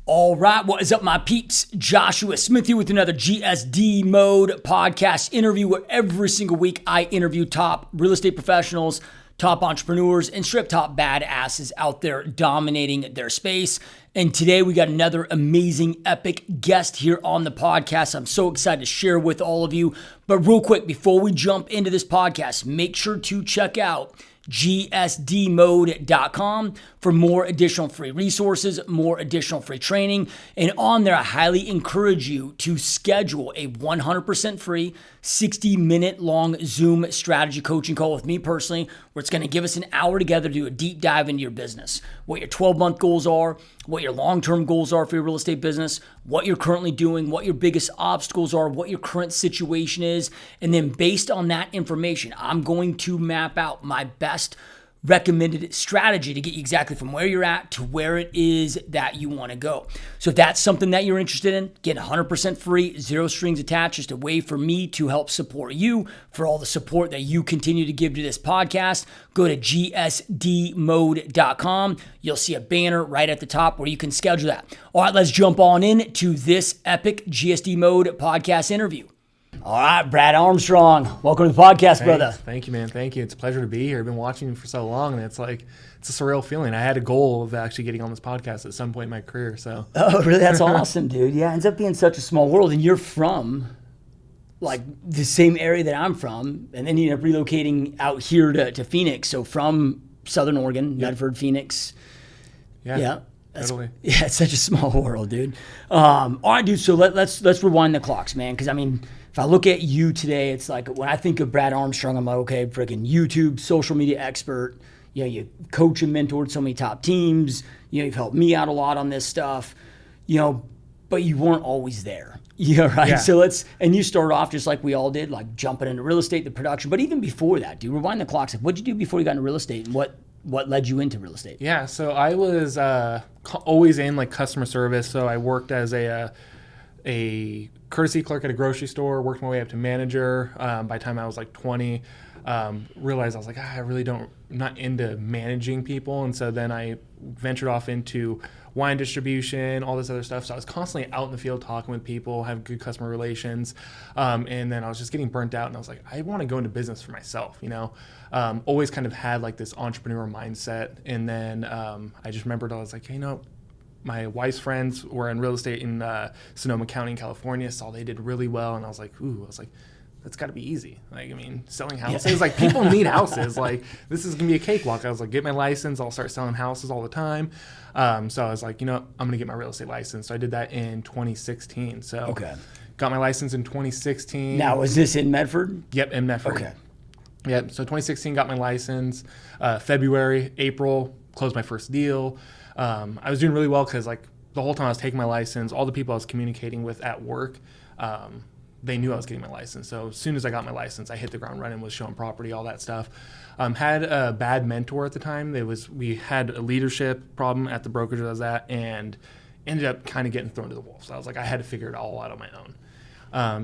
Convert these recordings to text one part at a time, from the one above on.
All right, what is up, my peeps? Joshua Smith here with another GSD Mode podcast interview where every single week I interview top real estate professionals, top entrepreneurs, and strip top badasses out there dominating their space. And today we got another amazing, epic guest here on the podcast. I'm so excited to share with all of you. But real quick, before we jump into this podcast, make sure to check out gsdmode.com for more additional free resources, more additional free training. And on there, I highly encourage you to schedule a 100% free 60-minute long Zoom strategy coaching call with me personally, where it's going to give us an hour together to do a deep dive into your business, what your 12-month goals are, what your long-term goals are for your real estate business, what you're currently doing, what your biggest obstacles are, what your current situation is. And then based on that information, I'm going to map out my best recommended strategy to get you exactly from where you're at to where it is that you want to go. So if that's something that you're interested in, get 100% free, zero strings attached, just a way for me to help support you for all the support that you continue to give to this podcast. Go to gsdmode.com. You'll see a banner right at the top where you can schedule that. All right, let's jump on in to this epic GSD Mode podcast interview. All right, Brad Armstrong, welcome to the podcast, brother. Thank you, man. Thank you. It's a pleasure to be here. I've been watching you for so long, and it's a surreal feeling. I had a goal of actually getting on this podcast at some point in my career. So. Oh, really? That's awesome, dude. Yeah, it ends up being such a small world, and you're from like the same area that I'm from, and then you end up relocating out here to Phoenix. So from Southern Oregon, yep. Medford, Phoenix. Yeah. Totally. Yeah, it's such a small world, dude. All right, dude. So let's rewind the clocks, man. Because I mean, if I look at you today, it's like when I think of Brad Armstrong, I'm like, okay, freaking YouTube, social media expert. You know, you coach and mentored so many top teams. You know, you've helped me out a lot on this stuff. You know, but you weren't always there. Yeah, right. Yeah. So and you started off just like we all did, like jumping into real estate, the production. But even before that, dude, rewind the clocks. Like, what'd you do before you got into real estate, and what led you into real estate? Yeah, so I was always in like customer service. So I worked as a courtesy clerk at a grocery store, worked my way up to manager. By the time I was like 20, realized I was like, I'm not into managing people. And so then I ventured off into wine distribution, all this other stuff. So I was constantly out in the field talking with people, have good customer relations. And then I was just getting burnt out, and I was like, I want to go into business for myself, you know? Always kind of had like this entrepreneur mindset. And then I just remembered, I was like, hey, you know, my wife's friends were in real estate in Sonoma County in California, saw they did really well. And I was like, that's got to be easy. Like, I mean, selling houses, yeah. Like people need houses. Like this is going to be a cakewalk. I was like, get my license. I'll start selling houses all the time. So I was like, you know, I'm going to get my real estate license. So I did that in 2016. So okay. Got my license in 2016. Now, was this in Medford? Yep, in Medford. Okay. Yep. So 2016, got my license. February, April, closed my first deal. I was doing really well because like the whole time I was taking my license, all the people I was communicating with at work, they knew I was getting my license. So as soon as I got my license, I hit the ground running, was showing property, all that stuff. Had a bad mentor at the time. We had a leadership problem at the brokerage I was at, and ended up kind of getting thrown to the wolves. So I was like, I had to figure it all out on my own.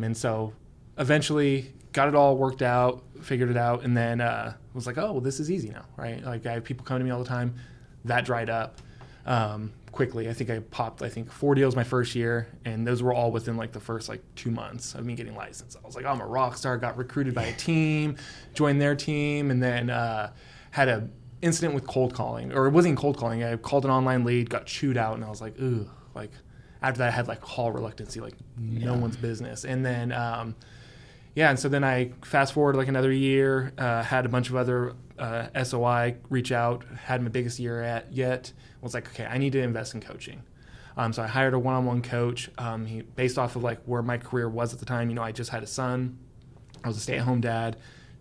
And so eventually got it all worked out, figured it out, and then was like, oh, well, this is easy now, right? Like I have people coming to me all the time. That dried up quickly. I think I popped 4 deals my first year, and those were all within like the first 2 months of me getting licensed. I was like, oh, I'm a rock star. Got recruited by a team, joined their team, and then had a incident with cold calling, or it wasn't cold calling. I called an online lead, got chewed out, and I was like, ooh, like after that I had like call reluctancy, like no one's business. And then and so then I fast forward like another year, had a bunch of other SOI reach out, had my biggest year yet. Was like, okay, I need to invest in coaching. So I hired a one-on-one coach. He based off of like where my career was at the time. You know, I just had a son. I was a stay-at-home dad,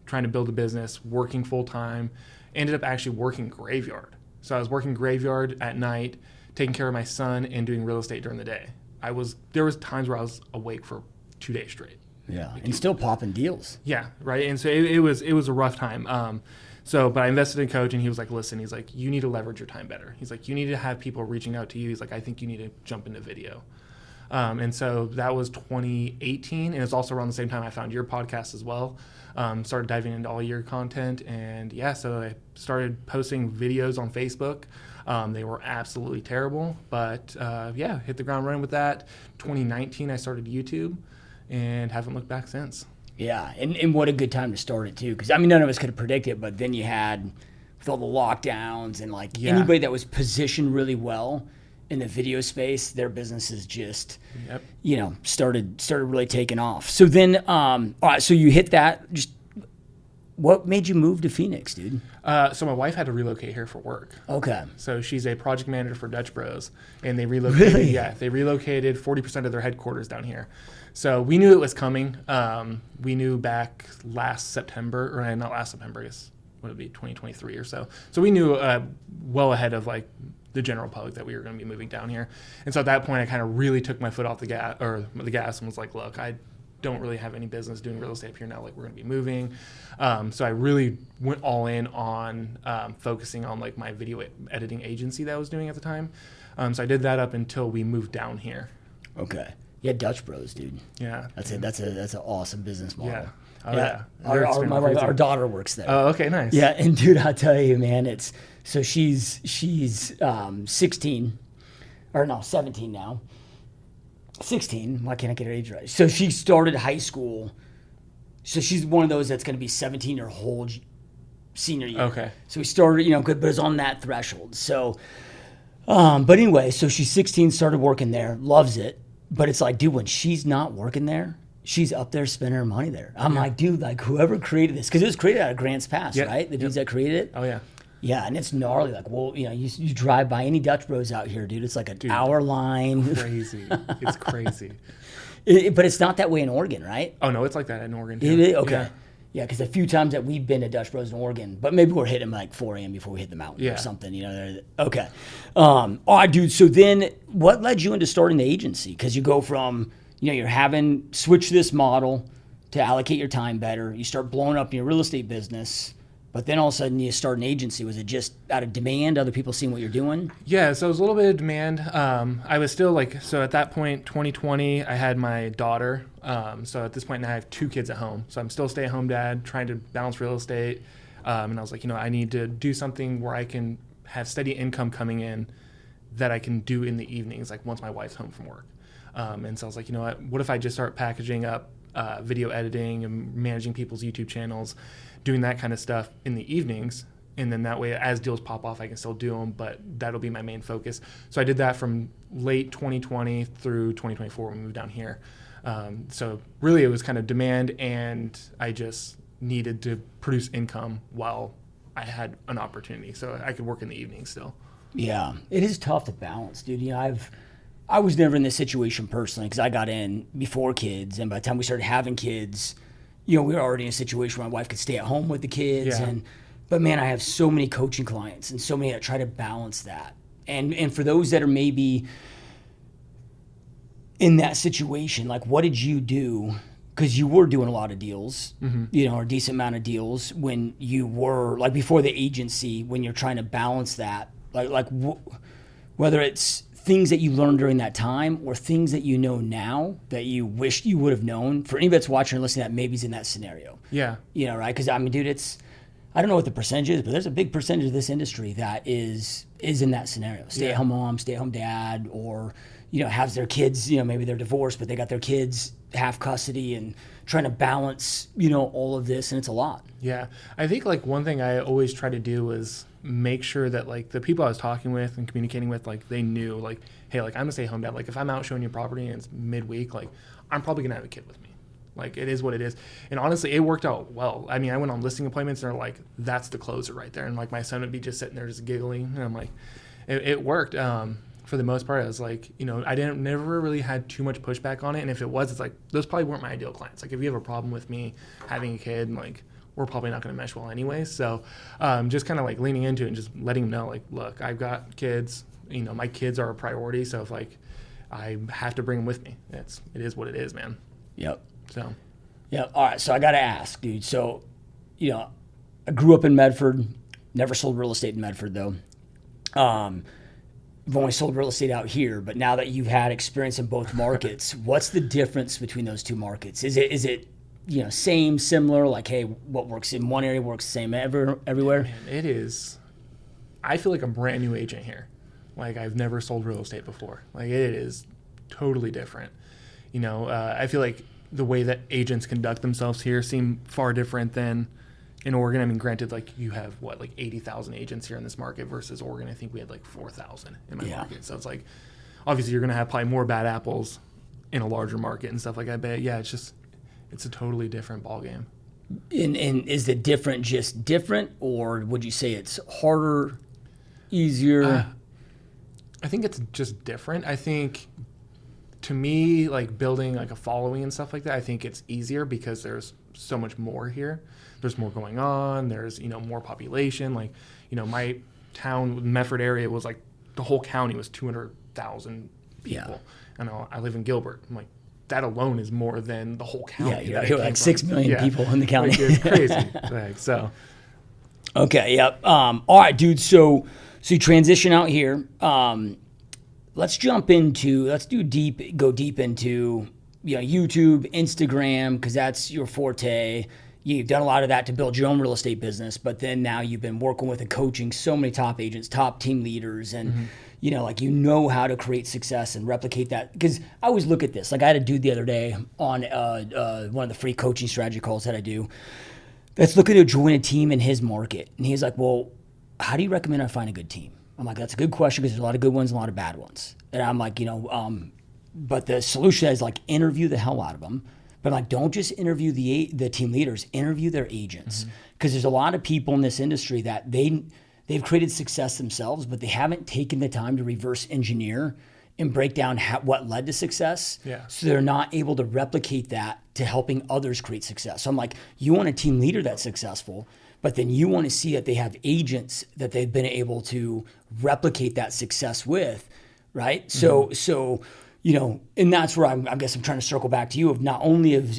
trying to build a business, working full-time. Ended up actually working graveyard. So I was working graveyard at night, taking care of my son, and doing real estate during the day. There was times where I was awake for 2 days straight. Yeah, and still popping deals. Yeah, right. And so it was a rough time. But I invested in coach, and he was like, listen, he's like, you need to leverage your time better. He's like, you need to have people reaching out to you. He's like, I think you need to jump into video. And so that was 2018. And it's also around the same time I found your podcast as well. Started diving into all your content. And yeah, so I started posting videos on Facebook. They were absolutely terrible. But yeah, hit the ground running with that. 2019, I started YouTube and haven't looked back since. Yeah, and what a good time to start it too, because I mean none of us could have predicted it, but then you had with all the lockdowns and like anybody that was positioned really well in the video space, their businesses just started really taking off. So then, all right, so you hit that. Just what made you move to Phoenix, dude? So my wife had to relocate here for work. Okay. So she's a project manager for Dutch Bros, and they relocated. Really? Yeah, they relocated 40% of their headquarters down here. So we knew it was coming. We knew back last September, or not last September, I guess, would it be 2023 or so. So we knew well ahead of like the general public that we were going to be moving down here. And so at that point, I kind of really took my foot off the gas and was like, look, I don't really have any business doing real estate up here now. Like we're going to be moving. So I really went all in on focusing on like my video editing agency that I was doing at the time. So I did that up until we moved down here. Okay. Yeah, Dutch Bros, dude. Yeah. That's it. That's an awesome business model. Yeah. Oh, yeah. Our daughter works there. Oh, okay, nice. Yeah, and dude, I'll tell you, man, she's 16, or no, 17 now. 16. Why can't I get her age right? So she started high school. So she's one of those that's going to be 17 her whole senior year. Okay. So we started, but it's on that threshold. So, but anyway, so she's 16, started working there, loves it. But it's like, dude, when she's not working there, she's up there spending her money there. I'm like, dude, like whoever created this, because it was created out of Grants Pass, right? The dudes that created it. Oh, yeah. Yeah, and it's gnarly. Like, well, you drive by any Dutch Bros out here, dude. It's like an hour line. Crazy. It's crazy. But it's not that way in Oregon, right? Oh, no, it's like that in Oregon, too. It is? Okay. Yeah, because a few times that we've been to Dutch Bros in Oregon, but maybe we're hitting like 4 a.m. before we hit the mountain or something, Okay. All right, dude. So then what led you into starting the agency? Because you go from, you're having switch this model to allocate your time better. You start blowing up your real estate business, but then all of a sudden you start an agency. Was it just out of demand, other people seeing what you're doing? Yeah, so it was a little bit of demand. I was still so at that point, 2020, I had my daughter. So at this point now I have 2 kids at home. So I'm still a stay-at-home dad, trying to balance real estate. And I was like, I need to do something where I can have steady income coming in that I can do in the evenings, like once my wife's home from work. And so I was like, what if I just start packaging up video editing and managing people's YouTube channels, doing that kind of stuff in the evenings, and then that way as deals pop off I can still do them, but that'll be my main focus. So I did that from late 2020 through 2024 when we moved down here. So really it was kind of demand, and I just needed to produce income while I had an opportunity so I could work in the evening still. Yeah, it is tough to balance, dude. I was never in this situation personally because I got in before kids, and by the time we started having kids, we were already in a situation where my wife could stay at home with the kids. Yeah. But man, I have so many coaching clients and so many that try to balance that. And for those that are maybe in that situation, like what did you do? Because you were doing a lot of deals, or a decent amount of deals when you were like before the agency, when you're trying to balance that, whether it's things that you learned during that time or things that you know now that you wish you would have known. For anybody that's watching or listening that maybe is in that scenario. Yeah. Right? Because I mean, dude, I don't know what the percentage is, but there's a big percentage of this industry that is in that scenario. Stay-at-home mom, stay-at-home dad, or, has their kids, maybe they're divorced, but they got their kids half custody and trying to balance, all of this, and it's a lot. Yeah. I think like one thing I always try to do is make sure that like the people I was talking with and communicating with, like they knew like, hey, like I'm a stay-at-home dad. Like if I'm out showing you property and it's midweek, like I'm probably gonna have a kid with me. Like it is what it is. And honestly, it worked out well. I mean, I went on listing appointments and they're like, that's the closer right there. And like my son would be just sitting there just giggling. And I'm like, it worked. For the most part, I was like, I never really had too much pushback on it. And if it was, it's like, those probably weren't my ideal clients. Like if you have a problem with me having a kid, like we're probably not going to mesh well anyway. So just kind of like leaning into it and just letting them know, like, look, I've got kids, my kids are a priority. So if like, I have to bring them with me. It is what it is, man. Yep. So. Yeah. All right. So I got to ask, dude. So, I grew up in Medford, never sold real estate in Medford though. you've only sold real estate out here, but now that you've had experience in both markets, what's the difference between those two markets? Is it same, similar, like, hey, what works in one area works the same everywhere? Man, it is. I feel like a brand new agent here. Like, I've never sold real estate before. Like, it is totally different. I feel like the way that agents conduct themselves here seem far different than in Oregon. I mean, granted, like, you have like 80,000 agents here in this market versus Oregon. I think we had like 4,000 in my market. So it's like, obviously you're going to have probably more bad apples in a larger market and stuff like that. But yeah, it's a totally different ballgame. And is the different just different, or would you say it's harder, easier? I think it's just different. I think, to me, like, building like a following and stuff like that, I think it's easier because there's so much more here. There's more going on. There's, more population. Like, my town, Medford area, was like, the whole county was 200,000 people. Yeah. I live in Gilbert. I'm like, that alone is more than the whole county. Yeah, you're like 6 million people in the county. Like, it's crazy. Like, so. Okay, yep. All right, dude. So you transition out here. Let's go deep into YouTube, Instagram, because that's your forte. You've done a lot of that to build your own real estate business, but then now you've been working with and coaching so many top agents, top team leaders, and how to create success and replicate that. Because I always look at this. Like, I had a dude the other day on one of the free coaching strategy calls that I do that's looking to join a team in his market. And he's like, well, how do you recommend I find a good team? I'm like, that's a good question, because there's a lot of good ones and a lot of bad ones. And I'm like, but the solution is like, interview the hell out of them. But I'm like, don't just interview the team leaders, interview their agents. Because there's a lot of people in this industry that they've created success themselves, but they haven't taken the time to reverse engineer and break down what led to success. Yeah. So they're not able to replicate that to helping others create success. So I'm like, you want a team leader that's successful, but then you want to see that they have agents that they've been able to replicate that success with, right? So and that's where I guess I'm trying to circle back to you, of not only have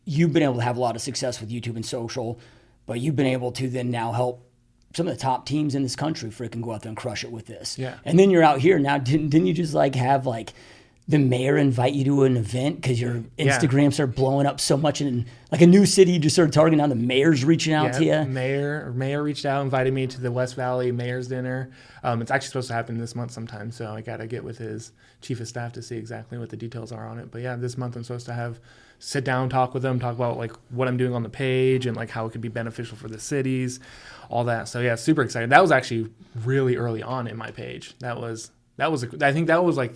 you been able to have a lot of success with YouTube and social, but you've been able to then now help some of the top teams in this country freaking go out there and crush it with this. Yeah. And then you're out here now. Didn't you just like have like the mayor invite you to an event because your Instagram started blowing up so much, and like a new city you just started targeting? Now the mayor's reaching out to you. Mayor reached out, invited me to the West Valley Mayor's Dinner. It's actually supposed to happen this month sometime, so I got to get with his chief of staff to see exactly what the details are on it. But yeah, this month I'm supposed to sit down, talk with them, talk about like what I'm doing on the page and like how it could be beneficial for the cities, all that. So yeah, super excited. That was actually really early on in my page. I think that was like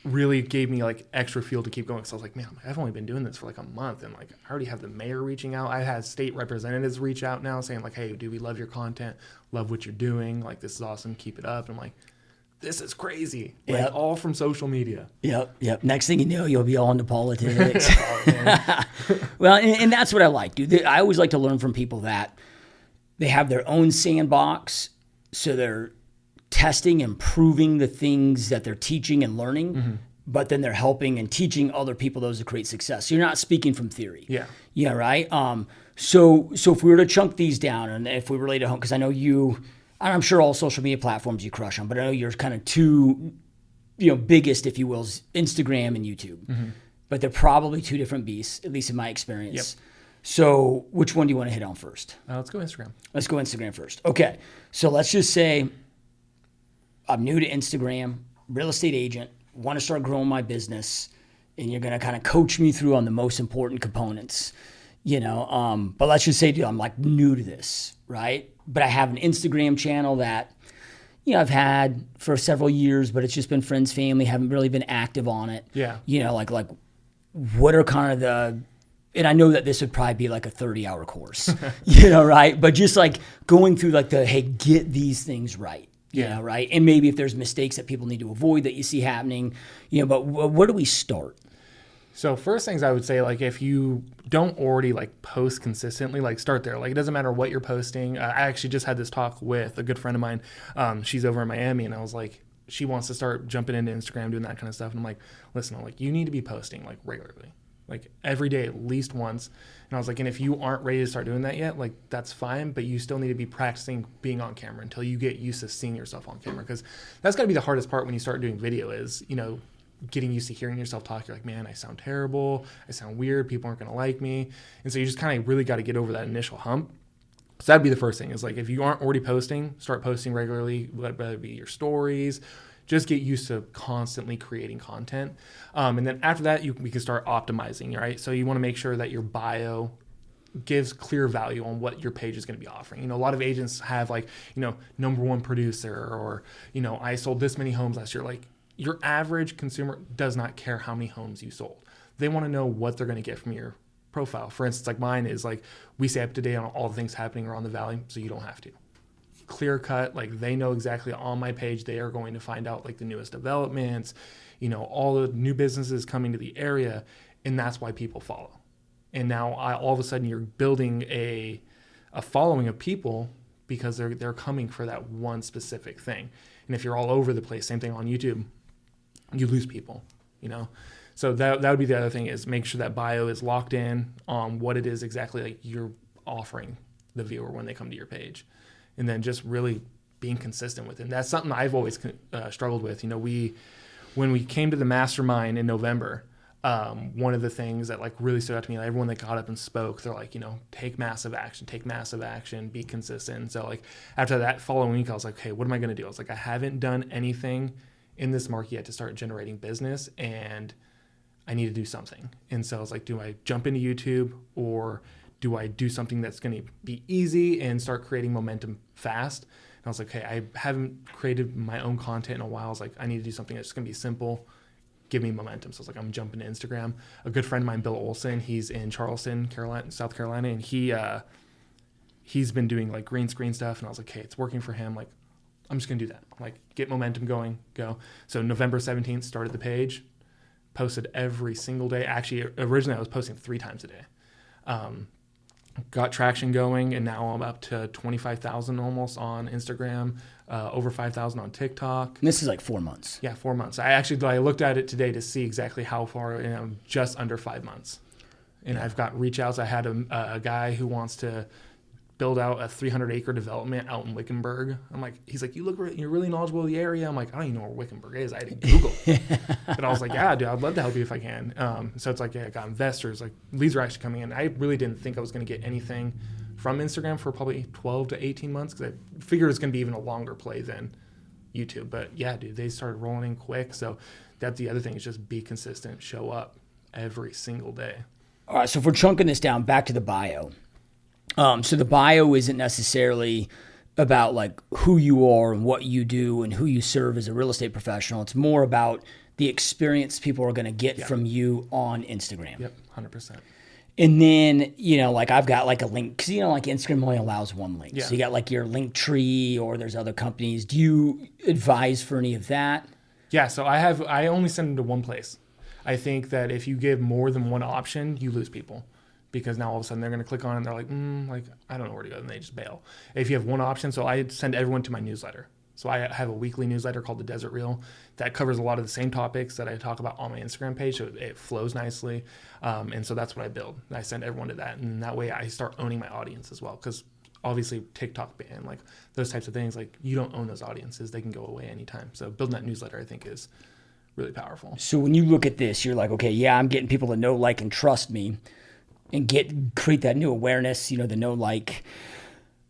really gave me like extra fuel to keep going. So I was like, man, I've only been doing this for like a month, and like I already have the mayor reaching out. I had state representatives reach out now saying like, hey, dude, we love your content, love what you're doing, like this is awesome, keep it up. And I'm like, this is crazy. Like, all from social media. Yep. Next thing you know, you'll be all into politics. Well, and that's what I like, dude. I always like to learn from people that they have their own sandbox, so they're testing and proving the things that they're teaching and learning, but then they're helping and teaching other people those to create success. So you're not speaking from theory. Yeah, right? So if we were to chunk these down, and if we relate to home, because I know you, I'm sure all social media platforms you crush on, but I know you're kind of two, biggest, if you will, is Instagram and YouTube. But they're probably two different beasts, at least in my experience. Yep. So which one do you want to hit on first? Let's go Instagram. Let's go Instagram first. Okay. So let's just say I'm new to Instagram, real estate agent, want to start growing my business, and you're going to kind of coach me through on the most important components, but let's just say, dude, I'm like new to this, right? But I have an Instagram channel that, I've had for several years, but it's just been friends, family, haven't really been active on it. Yeah. Like what are kind of and I know that this would probably be like a 30-hour course, right? But just like going through like hey, get these things right. Yeah, right. And maybe if there's mistakes that people need to avoid that you see happening, but where do we start? So first things I would say, like if you don't already like post consistently, like start there. Like it doesn't matter what you're posting. I actually just had this talk with a good friend of mine. She's over in Miami, and I was like, she wants to start jumping into Instagram, doing that kind of stuff. And I'm like, listen, you need to be posting like regularly. like every day at least once. And I was like, and if you aren't ready to start doing that yet, like that's fine, but you still need to be practicing being on camera until you get used to seeing yourself on camera, because that's got to be the hardest part when you start doing video is, you know, getting used to hearing yourself talk. You're like, man, I sound terrible, I sound weird, people aren't gonna like me. And so you just kind of really got to get over that initial hump. So that'd be the first thing, is like, if you aren't already posting, start posting regularly, whether it be your stories. Just get used to constantly creating content. And then after that, we can start optimizing, right? So you want to make sure that your bio gives clear value on what your page is going to be offering. You know, a lot of agents have like, you know, #1 producer, or, you know, I sold this many homes last year. Like, your average consumer does not care how many homes you sold. They want to know what they're going to get from your profile. For instance, like mine is like, we stay up to date on all the things happening around the valley, so you don't have to. Clear cut, like they know exactly on my page they are going to find out like the newest developments, you know, all the new businesses coming to the area, and that's why people follow. And now all of a sudden you're building a following of people because they're coming for that one specific thing. And if you're all over the place, same thing on YouTube, you lose people, you know. So that would be the other thing, is make sure that bio is locked in on what it is exactly like you're offering the viewer when they come to your page. And then just really being consistent with it. And that's something I've always struggled with. You know, when we came to the mastermind in November, one of the things that like really stood out to me, like everyone that got up and spoke, they're like, you know, take massive action, be consistent. And so like after that following week, I was like, okay, what am I going to do? I was like, I haven't done anything in this market yet to start generating business, and I need to do something. And so I was like, do I jump into YouTube, or do I do something that's going to be easy and start creating momentum fast? And I was like, okay, I haven't created my own content in a while. I was like, I need to do something that's going to be simple, give me momentum. So I was like, I'm jumping to Instagram. A good friend of mine, Bill Olson, he's in Charleston, South Carolina, and he's been doing like green screen stuff. And I was like, okay, it's working for him. Like, I'm just going to do that. Like, get momentum going, go. So November 17th, started the page, posted every single day. Actually, originally I was posting 3 times a day. Got traction going, and now I'm up to 25,000 almost on Instagram, over 5,000 on TikTok. And this is like 4 months. Yeah, 4 months. I looked at it today to see exactly how far, and I'm just under 5 months. And I've got reach outs. I had a guy who wants to build out a 300-acre development out in Wickenburg. I'm like, he's like, you're really knowledgeable of the area. I'm like, I don't even know where Wickenburg is. I had to Google. But I was like, yeah, dude, I'd love to help you if I can. So it's like, yeah, I got investors. Like, leads are actually coming in. I really didn't think I was going to get anything from Instagram for probably 12 to 18 months, because I figured it's going to be even a longer play than YouTube. But yeah, dude, they started rolling in quick. So that's the other thing, is just be consistent, show up every single day. All right, so if we're chunking this down, back to the bio. So the bio isn't necessarily about like who you are and what you do and who you serve as a real estate professional. It's more about the experience people are going to get from you on Instagram. Yep, 100%. And then, you know, like I've got like a link, because, you know, like Instagram only allows one link. Yeah. So you got like your link tree, or there's other companies. Do you advise for any of that? Yeah, so I only send them to one place. I think that if you give more than one option, you lose people. Because now all of a sudden they're going to click on it and they're like, like, I don't know where to go, and they just bail. If you have one option, so I send everyone to my newsletter. So I have a weekly newsletter called The Desert Reel that covers a lot of the same topics that I talk about on my Instagram page, so it flows nicely. And so that's what I build. I send everyone to that, and that way I start owning my audience as well. Because obviously TikTok ban, like those types of things, like you don't own those audiences. They can go away anytime. So building that newsletter, I think, is really powerful. So when you look at this, you're like, okay, yeah, I'm getting people to know, like, and trust me, and create that new awareness, you know, the know, like.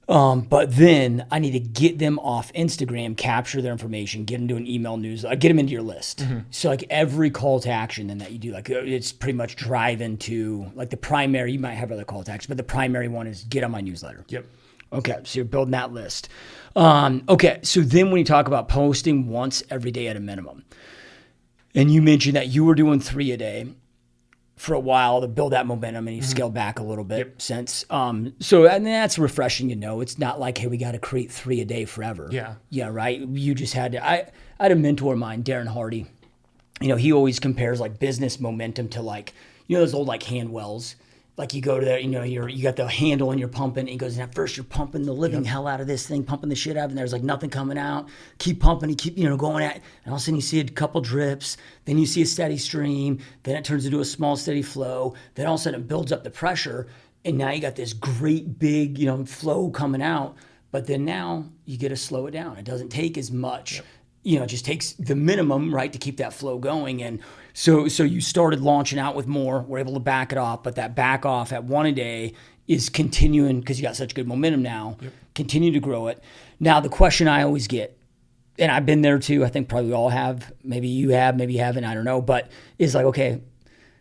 But then I need to get them off Instagram, capture their information, get them to an email news, get them into your list. Mm-hmm. So like every call to action then that you do, like it's pretty much drive into like the primary. You might have other call to action, but the primary one is get on my newsletter. Yep. Okay, so you're building that list. Okay, so then when you talk about posting once every day at a minimum, and you mentioned that you were doing 3 a day for a while to build that momentum, and you've scaled back a little bit since. So and that's refreshing to know. It's not like, hey, we got to create 3 a day forever. Yeah. Yeah, right? You just had to. I had a mentor of mine, Darren Hardy. You know, he always compares like business momentum to like, you know, those old like hand wells. Like you go to there, you got the handle and you're pumping. And he goes, and at first you're pumping the living hell out of this thing, pumping the shit out, and there's like nothing coming out. Keep pumping, you keep going at it, and all of a sudden you see a couple drips. Then you see a steady stream. Then it turns into a small steady flow. Then all of a sudden it builds up the pressure, and now you got this great big flow coming out. But then now you get to slow it down. It doesn't take as much. It just takes the minimum, right, to keep that flow going. And so you started launching out with more. We're able to back it off, but that back off at one a day is continuing because you got such good momentum now. Continue to grow it. Now, the question I always get, and I've been there too, I think probably we all have, maybe you have, maybe you haven't, I don't know, but is like, okay,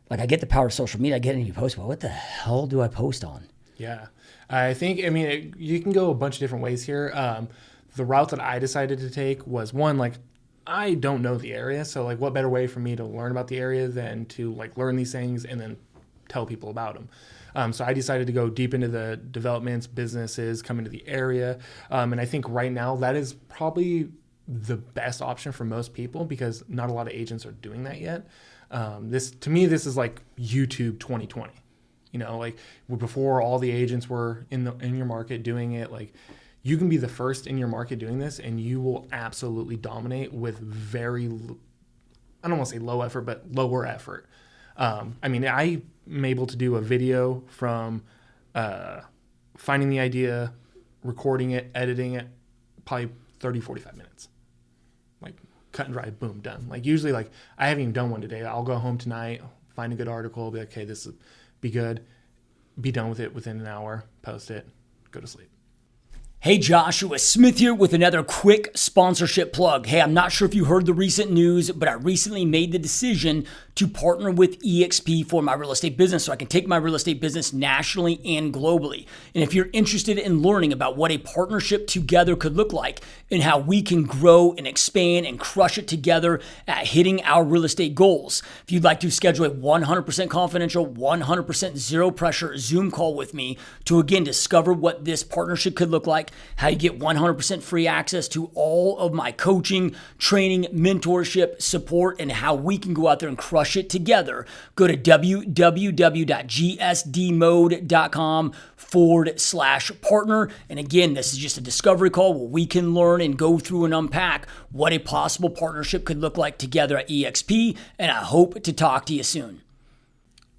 like I get the power of social media, I get it and you post, but what the hell do I post on? Yeah, I think, you can go a bunch of different ways here. The route that I decided to take was one, like, I don't know the area. So like what better way for me to learn about the area than to like learn these things and then tell people about them. So I decided to go deep into the developments, businesses coming to the area. And I think right now that is probably the best option for most people because not a lot of agents are doing that yet. This is like YouTube 2020, like before all the agents were in your market doing it, like, you can be the first in your market doing this and you will absolutely dominate with very, I don't want to say low effort, but lower effort. I'm able to do a video from finding the idea, recording it, editing it, probably 30, 45 minutes. Like cut and dry, boom, done. Like usually like I haven't even done one today. I'll go home tonight, find a good article, be like, okay, this will be good, be done with it within an hour, post it, go to sleep. Hey, Joshua Smith here with another quick sponsorship plug. Hey, I'm not sure if you heard the recent news, but I recently made the decision to partner with eXp for my real estate business so I can take my real estate business nationally and globally. And if you're interested in learning about what a partnership together could look like and how we can grow and expand and crush it together at hitting our real estate goals, if you'd like to schedule a 100% confidential, 100% zero pressure Zoom call with me to again discover what this partnership could look like, how you get 100% free access to all of my coaching, training, mentorship, support, and how we can go out there and crush it together, go to www.gsdmode.com/partner. And again, this is just a discovery call where we can learn and go through and unpack what a possible partnership could look like together at eXp. And I hope to talk to you soon.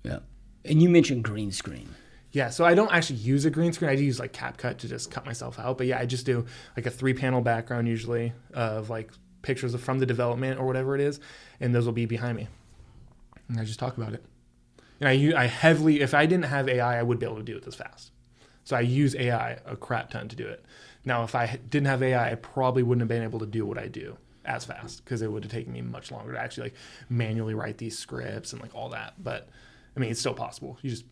Yeah. And you mentioned green screen. Yeah, so I don't actually use a green screen. I use like CapCut to just cut myself out. But yeah, I just do like a 3-panel background usually of like pictures from the development or whatever it is, and those will be behind me. And I just talk about it. And I heavily, if I didn't have AI, I would be able to do it this fast. So I use AI a crap ton to do it. Now, if I didn't have AI, I probably wouldn't have been able to do what I do as fast because it would have taken me much longer to actually like manually write these scripts and like all that. But I mean, it's still possible. You just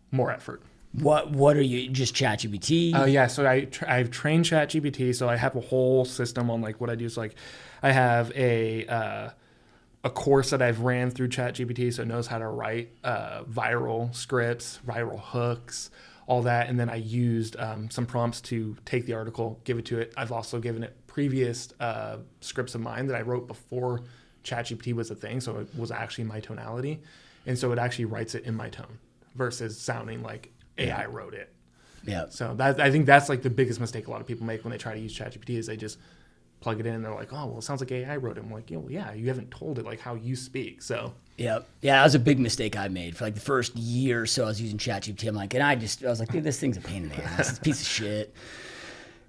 more effort. What are you, just ChatGPT? Yeah, so I've trained ChatGPT, so I have a whole system on like what I do. So like I have a course that I've ran through ChatGPT, so it knows how to write viral scripts, viral hooks, all that. And then I used some prompts to take the article, give it to it. I've also given it previous scripts of mine that I wrote before ChatGPT was a thing, so it was actually my tonality. And so it actually writes it in my tone versus sounding like AI wrote it. Yeah. So I think that's like the biggest mistake a lot of people make when they try to use ChatGPT is they just plug it in and they're like, oh, well, it sounds like AI wrote it. I'm like, yeah, you haven't told it like how you speak. So yeah, that was a big mistake I made for like the first year or so. I was using ChatGPT. I was like, dude, this thing's a pain in the ass. It's a piece of shit.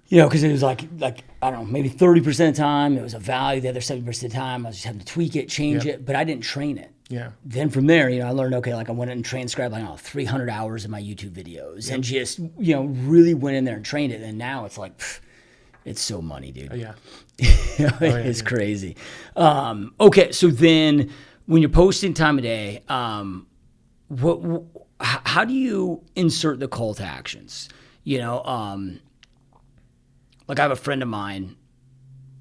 Because it was like I don't know, maybe 30% of the time it was a value. The other 70% of the time I was just having to tweak it, change it, but I didn't train it. Yeah. Then from there, I learned, okay, like I went and transcribed 300 hours of my YouTube videos and just, really went in there and trained it. And now it's like, it's so money, dude. Oh, yeah. It's crazy. Okay, so then when you're posting time of day, how do you insert the call to actions? Like I have a friend of mine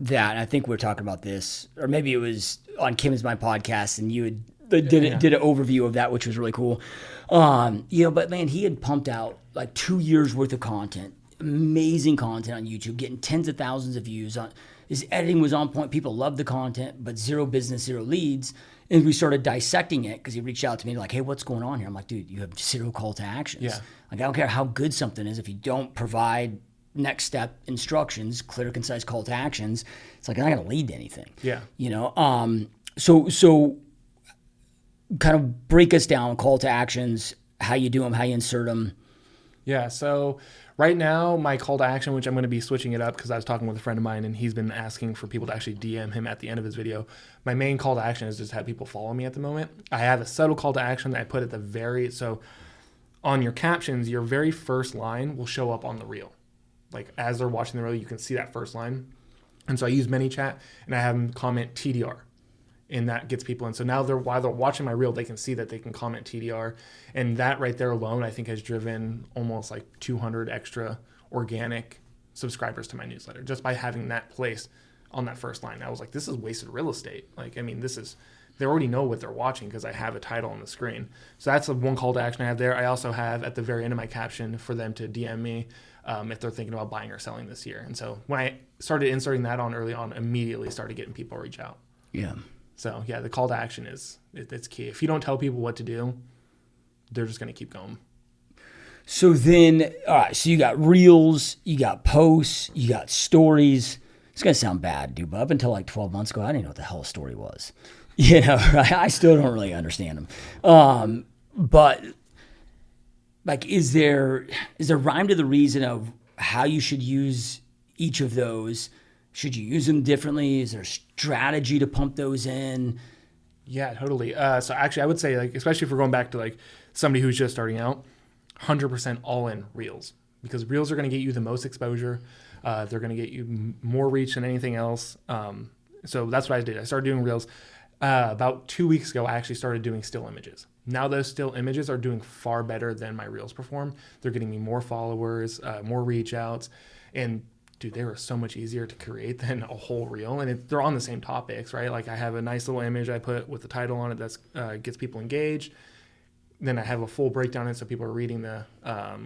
that I think we were talking about this, or maybe it was on Kim Is My podcast, and you had did an overview of that, which was really cool. But man, he had pumped out like 2 years worth of content, amazing content on YouTube, getting tens of thousands of views on, His editing was on point. People loved the content, but zero business, zero leads. And we started dissecting it because he reached out to me like, hey, what's going on here? I'm like, dude, you have zero call to actions. Yeah. Like, I don't care how good something is. If you don't provide next step instructions, clear, concise call to actions, it's like, I'm not going to lead to anything. Yeah. You know, so kind of break us down call to actions, how you do them, how you insert them. Yeah. So right now, my call to action, which I'm going to be switching it up because I was talking with a friend of mine and he's been asking for people to actually DM him at the end of his video. My main call to action is just have people follow me at the moment. I have a subtle call to action that I put at the so on your captions, your very first line will show up on the reel. Like as they're watching the reel, you can see that first line. And so I use ManyChat and I have them comment TDR. And that gets people in. So now while they're watching my reel, they can see that they can comment TDR. And that right there alone, I think has driven almost like 200 extra organic subscribers to my newsletter just by having that placed on that first line. I was like, this is wasted real estate. Like, I mean, they already know what they're watching because I have a title on the screen. So that's the one call to action I have there. I also have at the very end of my caption for them to DM me if they're thinking about buying or selling this year. And so when I started inserting that on early on, immediately started getting people reach out. Yeah. So yeah, the call to action it's key. If you don't tell people what to do, they're just going to keep going. So then, all right, so you got reels, you got posts, you got stories. It's going to sound bad, dude, but up until like 12 months ago, I didn't know what the hell a story was. You know, right? I still don't really understand them. But like, is there rhyme to the reason of how you should use each of those? Should you use them differently? Is there a strategy to pump those in? Yeah, totally. So actually, I would say, like, especially if we're going back to like somebody who's just starting out, 100% all in reels, because reels are going to get you the most exposure. They're going to get you more reach than anything else. So that's what I did. I started doing reels. About 2 weeks ago, I actually started doing still images. Now those still images are doing far better than my reels perform. They're getting me more followers, more reach outs, and dude, they were so much easier to create than a whole reel. And they're on the same topics, right? Like I have a nice little image I put with the title on it that gets people engaged. Then I have a full breakdown in it so people are reading the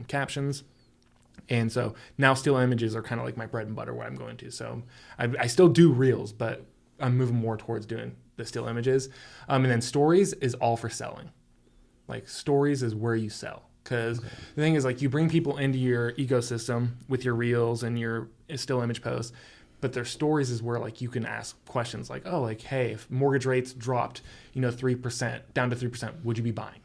captions. And so now still images are kind of like my bread and butter, what I'm going to. So I still do reels, but I'm moving more towards doing the still images. And then stories is all for selling. Like stories is where you sell. Because the thing is, like, you bring people into your ecosystem with your reels and your still image posts, but their stories is where, like, you can ask questions like, oh, like, hey, if mortgage rates dropped, 3% down to 3%, would you be buying?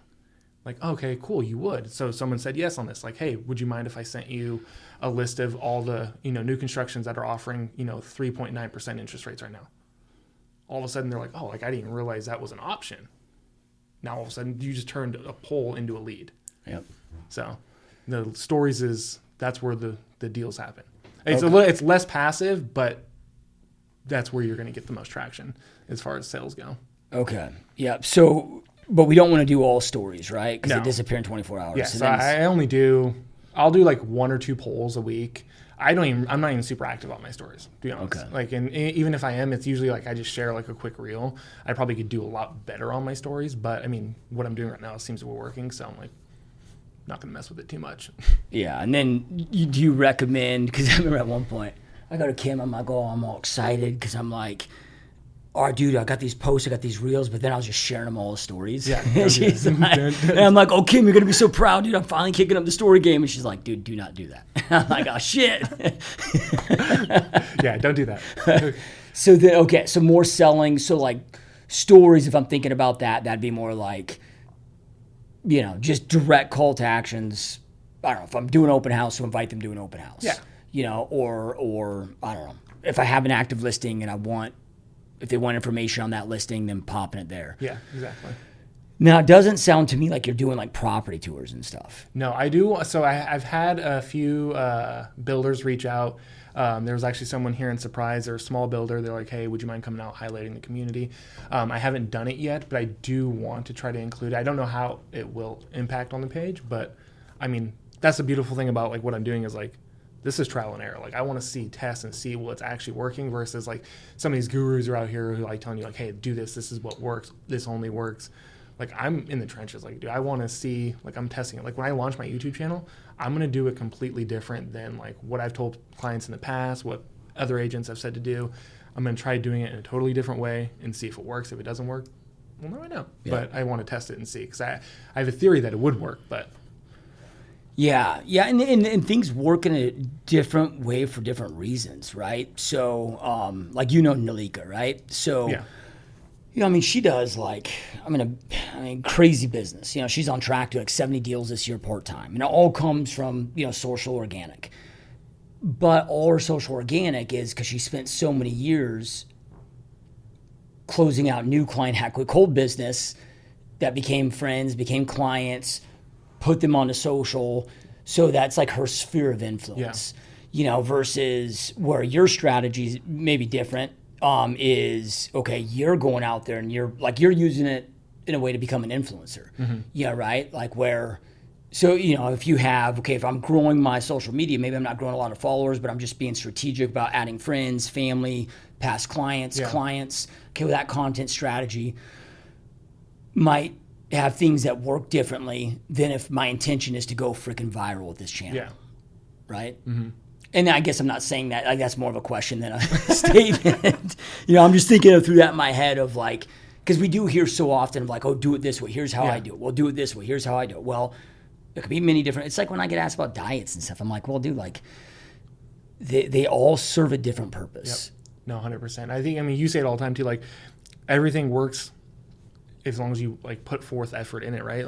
Like, okay, cool, you would. So someone said yes on this. Like, hey, would you mind if I sent you a list of all the, new constructions that are offering, 3.9% interest rates right now? All of a sudden they're like, oh, like, I didn't even realize that was an option. Now all of a sudden you just turned a poll into a lead. Yep. So the stories that's where the deals happen. Okay. It's less passive, but that's where you're going to get the most traction as far as sales go. Okay. Yeah. So, but we don't want to do all stories, right? Because No. they disappear in 24 hours. Yeah. So I'll do like 1 or 2 polls a week. I'm not even super active on my stories, to be honest. Okay. Like, and even if I am, it's usually like I just share like a quick reel. I probably could do a lot better on my stories, but I mean, what I'm doing right now seems to be working. So I'm like, not going to mess with it too much. Yeah. And then do you recommend, because I remember at one point, I go to Kim, I'm like, oh, I'm all excited because I'm like, oh, dude, I got these posts, I got these reels, but then I was just sharing them all the stories. Yeah. And I'm like, oh, Kim, you're going to be so proud, dude. I'm finally kicking up the story game. And she's like, dude, do not do that. I'm like, oh, shit. Yeah, don't do that. So more selling. So like stories, if I'm thinking about that, that'd be more like, just direct call to actions. I don't know, if I'm doing open house, to invite them to an open house. Yeah. Or I don't know, if I have an active listing and if they want information on that listing, then popping it there. Yeah, exactly. Now, it doesn't sound to me like you're doing like property tours and stuff. No, I do. So I've had a few builders reach out. There was actually someone here in Surprise. They're a small builder. They're like, hey, would you mind coming out highlighting the community? I haven't done it yet, but I do want to try to include it. I don't know how it will impact on the page, but I mean, that's the beautiful thing about like what I'm doing is like, this is trial and error. Like I want to test and see what's actually working versus like some of these gurus are out here who like telling you like, hey, do this. This is what works. This only works. Like I'm in the trenches. Like, dude, I want to see, like I'm testing it. Like when I launch my YouTube channel, I'm going to do it completely different than like what I've told clients in the past, what other agents have said to do. I'm going to try doing it in a totally different way and see if it works. If it doesn't work, well, no, I know. Yeah. But I want to test it and see, because I have a theory that it would work, but. Yeah, and things work in a different way for different reasons, right? So, like, Nalika, right? So, she does crazy business. She's on track to 70 deals this year part-time. And it all comes from, social organic. But all her social organic is because she spent so many years closing out new client acquisition cold business that became friends, became clients, put them onto social. So that's like her sphere of influence, versus where your strategy may be different. Is okay, you're going out there and you're using it in a way to become an influencer. Mm-hmm. Yeah, right? If I'm growing my social media, maybe I'm not growing a lot of followers, but I'm just being strategic about adding friends, family, past clients. Okay, with that content strategy might have things that work differently than if my intention is to go freaking viral with this channel. Yeah. Right? Mm-hmm. And I guess I'm not saying that, that's more of a question than a statement. I'm just thinking through that in my head of because we do hear so often of oh, do it this way, here's how I do it. Well, do it this way, here's how I do it. Well, there could be many different, it's like when I get asked about diets and stuff, I'm like, well, dude, they all serve a different purpose. Yep. No, 100%. I think, you say it all the time too, everything works as long as you put forth effort in it, right?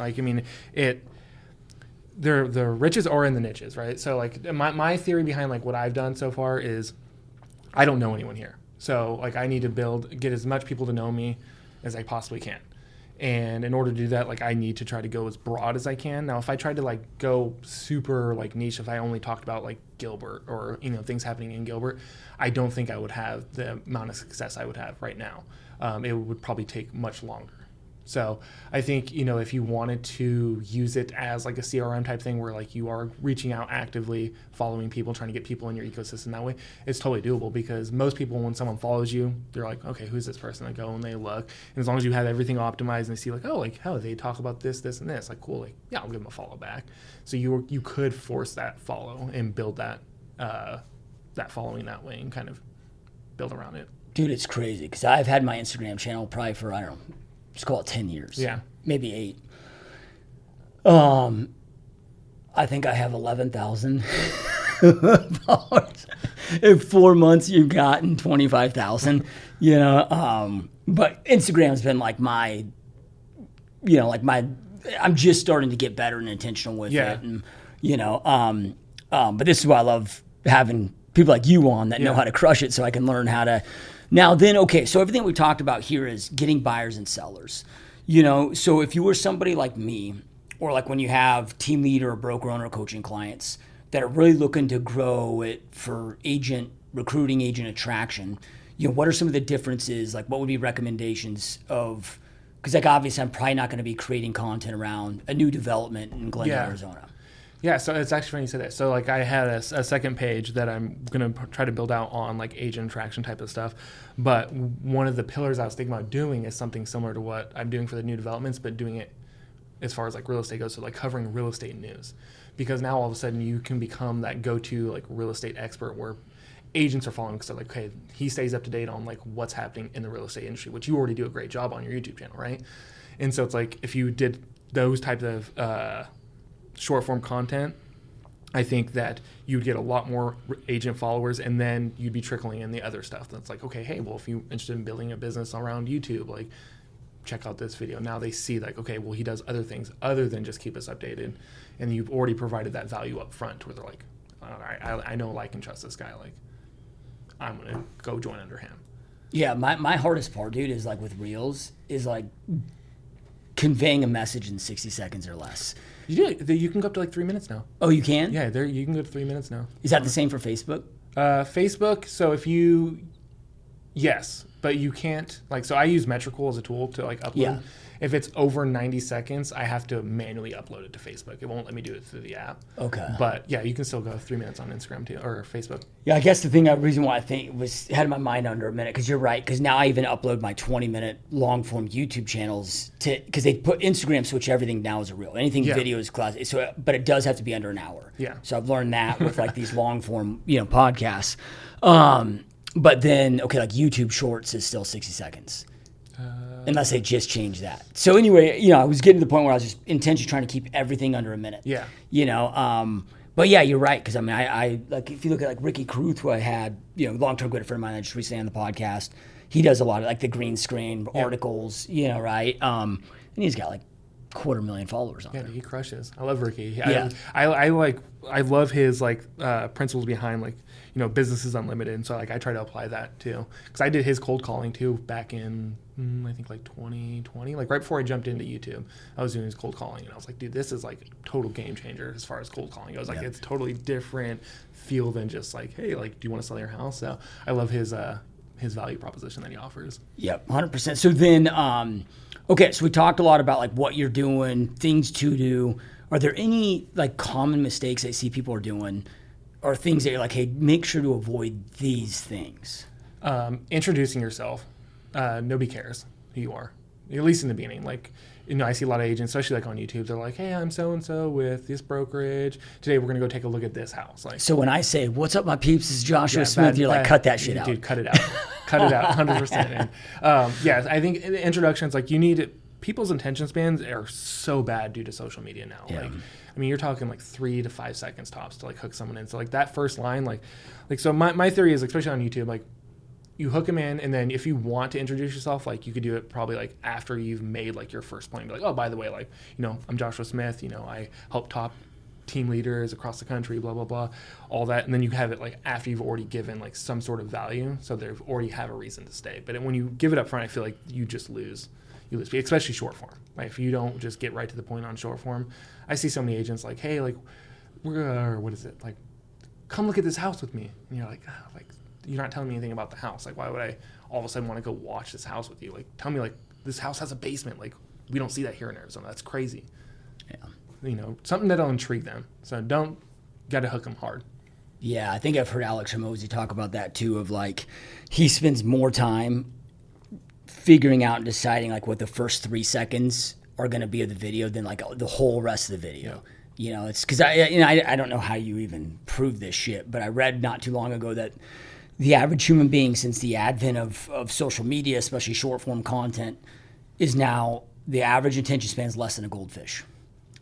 The riches are in the niches, right? So my theory behind what I've done so far is I don't know anyone here. So I need to get as much people to know me as I possibly can. And in order to do that, I need to try to go as broad as I can. Now, if I tried to go super niche, if I only talked about Gilbert or things happening in Gilbert, I don't think I would have the amount of success I would have right now. It would probably take much longer. So I think, if you wanted to use it as a CRM type thing where you are reaching out actively, following people, trying to get people in your ecosystem that way, it's totally doable, because most people, when someone follows you, they're like, okay, who's this person? They go and they look. And as long as you have everything optimized and they see they talk about this, this, and this, cool. I'll give them a follow back. So you could force that follow and build that following that way and kind of build around it. Dude, it's crazy, because I've had my Instagram channel probably for, I don't know, let's call it 10 years. Yeah. Maybe 8. I think I have 11,000 followers. In 4 months, you've gotten 25,000, but Instagram's been I'm just starting to get better and intentional with it. And, but this is why I love having people like you on that know how to crush it, so I can learn how to. Now then, okay, so everything we talked about here is getting buyers and sellers. So if you were somebody like me, or when you have team leader or broker owner coaching clients that are really looking to grow it for agent recruiting, agent attraction, what are some of the differences? What would be recommendations of, because obviously I'm probably not going to be creating content around a new development in Glendale, Arizona. Yeah, so it's actually funny you said that. So I had a second page that I'm going to try to build out on agent attraction type of stuff. But one of the pillars I was thinking about doing is something similar to what I'm doing for the new developments, but doing it as far as real estate goes. So covering real estate news, because now all of a sudden you can become that go-to real estate expert where agents are following, because they're okay, he stays up to date on what's happening in the real estate industry, which you already do a great job on your YouTube channel, right? And so it's if you did those types of short form content, I think that you'd get a lot more agent followers, and then you'd be trickling in the other stuff. That's okay, hey, well, if you're interested in building a business around YouTube, check out this video. Now they see okay, well, he does other things other than just keep us updated, and you've already provided that value up front where they're all right, I know, and trust this guy. I'm gonna go join under him. Yeah, my hardest part, dude, is with Reels is conveying a message in 60 seconds or less. You can go up to 3 minutes now. Oh, you can? Yeah, you can go to 3 minutes now. Is that the same for Facebook? Facebook. So if you Yes, but you can't, like, so I use Metrical as a tool to like upload. Yeah. If it's over 90 seconds, I have to manually upload it to Facebook. It won't let me do it through the app. Okay. But yeah, you can still go 3 minutes on Instagram too, or Facebook. Yeah, I guess the reason why I think was had my mind under a minute, because you're right, because now I even upload my 20-minute long form YouTube channels because they put Instagram switch everything now as a reel. Anything video is class. So, but it does have to be under an hour. Yeah. So I've learned that with like these long form, podcasts. But then, okay, like YouTube Shorts is still 60 seconds. Unless they just change that. So anyway, I was getting to the point where I was just intentionally trying to keep everything under a minute. Yeah. But yeah, you're right. Because I like if you look at like Ricky Caruth, who I had, long-term good friend of mine that just recently on the podcast, he does a lot of like the green screen articles, right? And he's got like 250,000 followers on Yeah, there. he crushes. I love Ricky. Yeah. I love his like principles behind like, business is unlimited. And so like I try to apply that too. Because I did his cold calling too back in I think like 2020, like right before I jumped into YouTube. I was doing his cold calling and I was like, dude, this is like a total game changer as far as cold calling goes. Like it's totally different feel than just like, hey, like do you want to sell your house? So I love his value proposition that he offers. Yep, 100%. So then, okay, so we talked a lot about like what you're doing, things to do. Are there any like common mistakes that I see people are doing, or things that you're like, hey, make sure to avoid these things? Introducing yourself. Nobody cares who you are, at least in the beginning. Like, I see a lot of agents, especially like on YouTube, they're like, hey, I'm so-and-so with this brokerage. Today we're going to go take a look at this house. Like, so when I say, what's up, my peeps, this is Joshua Smith, you're like, cut that shit out. Dude, cut it out. Cut it out, 100%. And, I think in the introductions, like people's attention spans are so bad due to social media now. Yeah. Like, you're talking like 3 to 5 seconds tops to like hook someone in. So like that first line, so my theory is, especially on YouTube, like you hook them in, and then if you want to introduce yourself, like you could do it probably like after you've made like your first point. Be like, oh, by the way, like, I'm Joshua Smith, I help top team leaders across the country, blah, blah, blah, all that. And then you have it like after you've already given like some sort of value. So they already have a reason to stay. But when you give it up front, I feel like you just lose. You lose, especially short form. Like if you don't just get right to the point on short form, I see so many agents like, hey, like what is it? Like, come look at this house with me. And you're like, oh, like you're not telling me anything about the house. Like, why would I all of a sudden want to go watch this house with you? Like, tell me like this house has a basement. Like, we don't see that here in Arizona. That's crazy. Yeah. Something that'll intrigue them. So got to hook them hard. Yeah, I think I've heard Alex Hormozy talk about that too, of like he spends more time figuring out and deciding like what the first 3 seconds are going to be of the video than like the whole rest of the video. Yeah. It's because I don't know how you even prove this shit, but I read not too long ago that the average human being, since the advent of social media, especially short form content, is now the average attention span is less than a goldfish.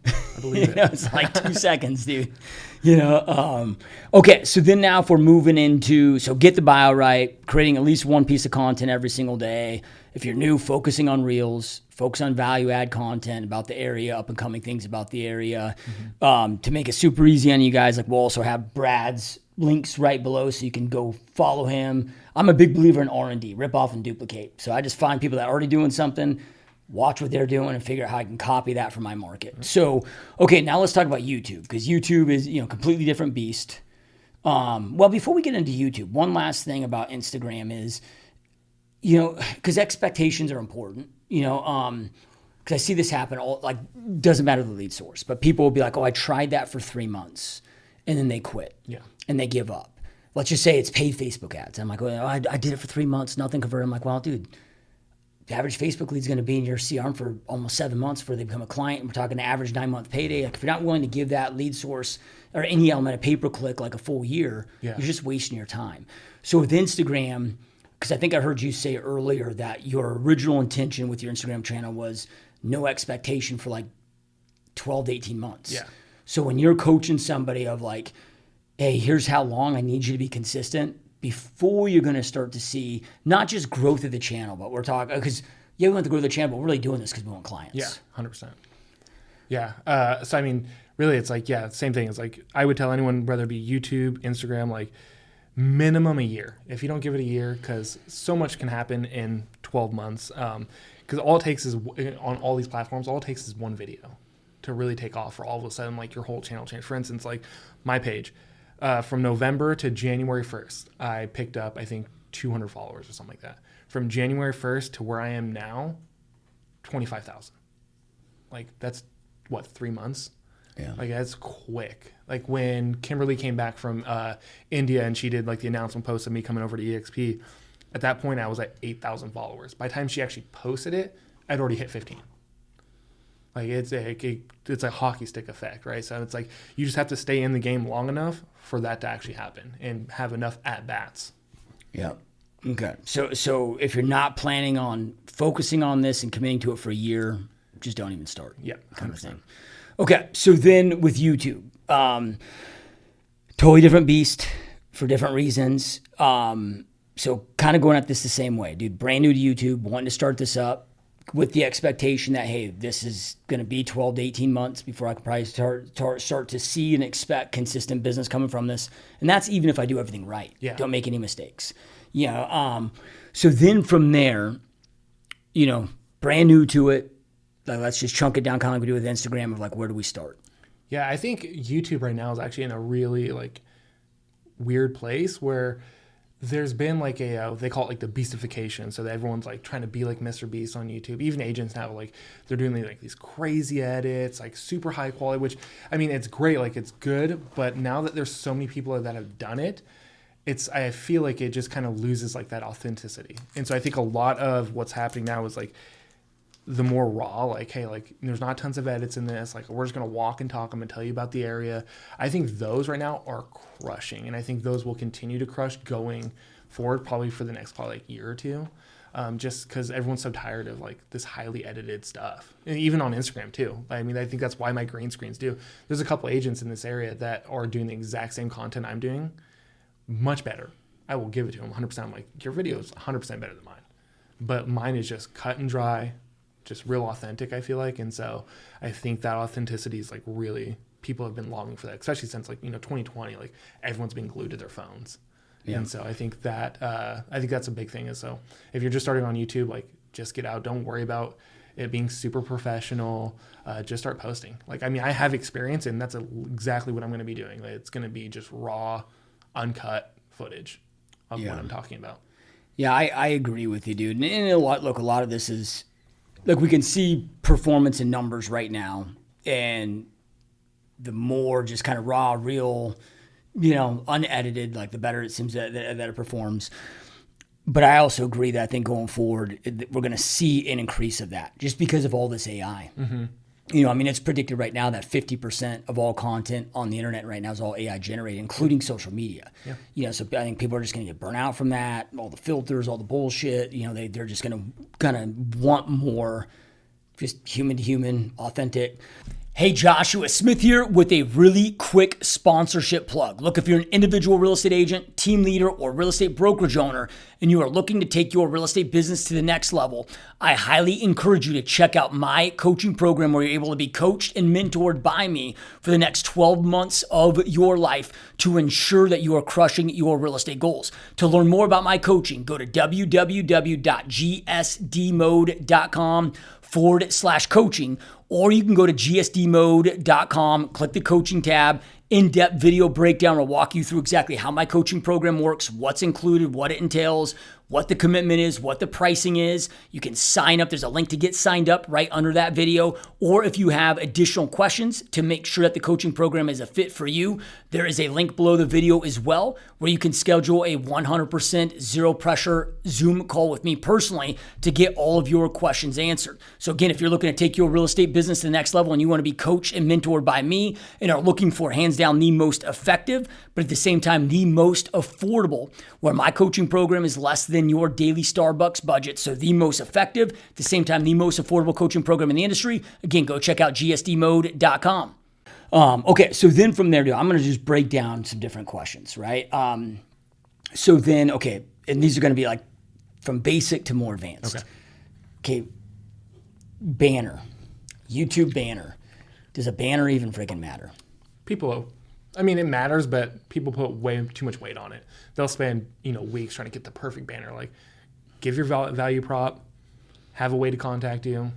I believe it. It's like 2 seconds, dude. Okay, so then now if we're moving into, so get the bio right, creating at least one piece of content every single day. If you're new, focusing on reels, focus on value add content about the area, up and coming things about the area. To make it super easy on you guys, like we'll also have Brad's links right below so you can go follow him. I'm a big believer in R&D, rip off and duplicate. So I just find people that are already doing something, watch what they're doing, and figure out how I can copy that for my market. So, okay, now let's talk about YouTube, because YouTube is, completely different beast. Well, before we get into YouTube, one last thing about Instagram is, because expectations are important, because I see this happen doesn't matter the lead source, but people will be like, oh, I tried that for 3 months, and then they quit. Yeah. And they give up. Let's just say it's paid Facebook ads. I'm like, well, I did it for 3 months, nothing converted. I'm like, well, dude, the average Facebook lead is going to be in your CRM for almost 7 months before they become a client. And we're talking an average 9-month payday. Like if you're not willing to give that lead source or any element of pay-per-click like a full year, you're just wasting your time. So with Instagram, because I think I heard you say earlier that your original intention with your Instagram channel was no expectation for like 12 to 18 months. Yeah. So when you're coaching somebody of like, hey, here's how long I need you to be consistent, before you're going to start to see not just growth of the channel, but we're talking, because we want to grow the channel, but we're really doing this because we want clients. Yeah, 100%. Yeah. So, really it's like, same thing. It's like, I would tell anyone, whether it be YouTube, Instagram, like minimum a year. If you don't give it a year, because so much can happen in 12 months. Because all it takes is, on all these platforms, all it takes is one video to really take off for all of a sudden, like your whole channel change. For instance, like my page, from November to January 1st, I picked up, I think, 200 followers or something like that. From January 1st to where I am now, 25,000. Like that's what, 3 months? Yeah. Like that's quick. Like when Kimberly came back from India and she did like the announcement post of me coming over to EXP, at that point I was at 8,000 followers. By the time she actually posted it, I'd already hit 15. Like it's a hockey stick effect, right? So it's like you just have to stay in the game long enough for that to actually happen and have enough at bats. Yeah. Okay. So if you're not planning on focusing on this and committing to it for a year, just don't even start. Yeah. 100%. Kind of thing. Okay. So then with YouTube, totally different beast for different reasons. So kind of going at this the same way, dude. Brand new to YouTube, wanting to start this up with the expectation that, hey, this is going to be 12 to 18 months before I can probably start to see and expect consistent business coming from this. And that's even if I do everything right. Yeah. Don't make any mistakes. So then from there, brand new to it, like, let's just chunk it down kind of like we do with Instagram of like, where do we start? Yeah, I think YouTube right now is actually in a really like weird place where there's been like they call it like the beastification. So that everyone's like trying to be like Mr. Beast on YouTube. Even agents now, like they're doing like these crazy edits, like super high quality, which I mean, it's great. Like it's good. But now that there's so many people that have done it, I feel like it just kind of loses like that authenticity. And so I think a lot of what's happening now is like the more raw, like, hey, like there's not tons of edits in this. Like we're just going to walk and talk. I'm going to tell you about the area. I think those right now are crushing. And I think those will continue to crush going forward, probably for the next like year or two. Just because everyone's so tired of like this highly edited stuff. And even on Instagram too. I mean, I think that's why my green screens do. There's a couple agents in this area that are doing the exact same content I'm doing, much better. I will give it to them 100%. I'm like, your video is 100% better than mine. But mine is just cut and dry, just real authentic, I feel like. And so I think that authenticity is like really, people have been longing for that, especially since like, 2020, like everyone's been glued to their phones. Yeah. And so I think that, I think that's a big thing. And so if you're just starting on YouTube, like just get out, don't worry about it being super professional, just start posting. Like, I mean, I have experience and that's exactly what I'm going to be doing. Like, it's going to be just raw, uncut footage of what I'm talking about. Yeah, I agree with you, dude. And a lot of this is, like, we can see performance in numbers right now, and the more just kind of raw, real, unedited, like the better it seems that it performs. But I also agree that I think going forward, we're going to see an increase of that just because of all this AI. Mm-hmm. It's predicted right now that 50% of all content on the internet right now is all AI generated, including social media. Yeah. So I think people are just going to get burnt out from that, all the filters, all the bullshit. They're just going to kind of want more just human to human, authentic. Hey, Joshua Smith here with a really quick sponsorship plug. Look, if you're an individual real estate agent, team leader, or real estate brokerage owner, and you are looking to take your real estate business to the next level, I highly encourage you to check out my coaching program where you're able to be coached and mentored by me for the next 12 months of your life to ensure that you are crushing your real estate goals. To learn more about my coaching, go to www.gsdmode.com/coaching, or you can go to gsdmode.com, click the coaching tab, in-depth video breakdown will walk you through exactly how my coaching program works, what's included, what it entails, what the commitment is, what the pricing is. You can sign up. There's a link to get signed up right under that video. Or if you have additional questions to make sure that the coaching program is a fit for you, there is a link below the video as well where you can schedule a 100% zero pressure Zoom call with me personally to get all of your questions answered. So again, if you're looking to take your real estate business to the next level and you want to be coached and mentored by me and are looking for hands down the most effective, but at the same time, the most affordable, where my coaching program is less than your daily Starbucks budget. So the most effective, at the same time, the most affordable coaching program in the industry. Again, go check out gsdmode.com. Okay, so then from there, I'm going to just break down some different questions, right? So then, okay, and these are going to be like from basic to more advanced. Okay, banner, YouTube banner. Does a banner even freaking matter? It matters, but people put way too much weight on it. They'll spend, weeks trying to get the perfect banner. Like, give your value prop, have a way to contact you.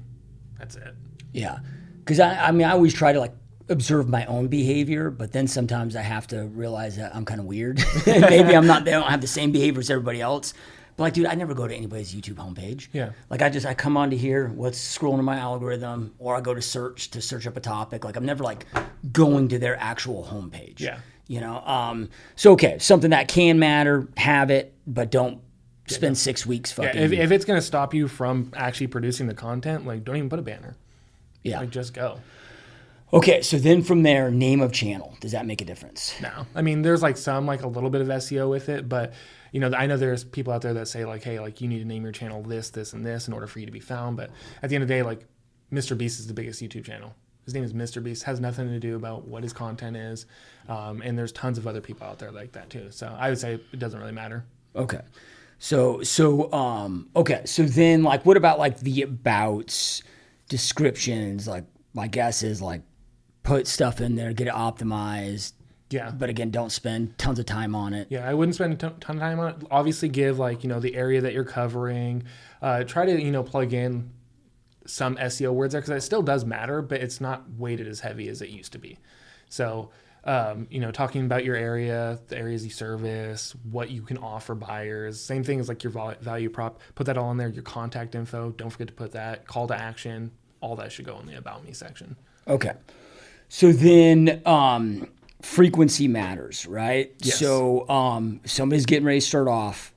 That's it. Yeah. Because I always try to like observe my own behavior, but then sometimes I have to realize that I'm kind of weird. Maybe they don't have the same behavior as everybody else. But like, dude, I never go to anybody's YouTube homepage. Yeah. Like I come onto here, what's scrolling in my algorithm, or I go to search up a topic. Like I'm never like going to their actual homepage. Yeah. You know? So okay, something that can matter, have it, but don't spend 6 weeks fucking. Yeah, if it's going to stop you from actually producing the content, like don't even put a banner. Yeah. Like just go. Okay, so then from there, name of channel. Does that make a difference? No. I mean, there's like a little bit of SEO with it, but you know, I know there's people out there that say like, hey, like you need to name your channel this, and this in order for you to be found. But at the end of the day, like Mr. Beast is the biggest YouTube channel. His name is Mr. Beast, has nothing to do about what his content is. And there's tons of other people out there like that too. So I would say it doesn't really matter. Okay. So then like, what about like the abouts, descriptions? Like my guess is like put stuff in there, get it optimized. Yeah. But again, don't spend tons of time on it. Yeah, I wouldn't spend a ton of time on it. Obviously give like, you know, the area that you're covering. Try to, you know, plug in some SEO words there because it still does matter, but it's not weighted as heavy as it used to be. So, you know, talking about your area, the areas you service, what you can offer buyers. Same thing as like your value prop. Put that all in there. Your contact info. Don't forget to put that. Call to action. All that should go in the About Me section. Okay. So then frequency matters, right? Yes. So somebody's getting ready to start off.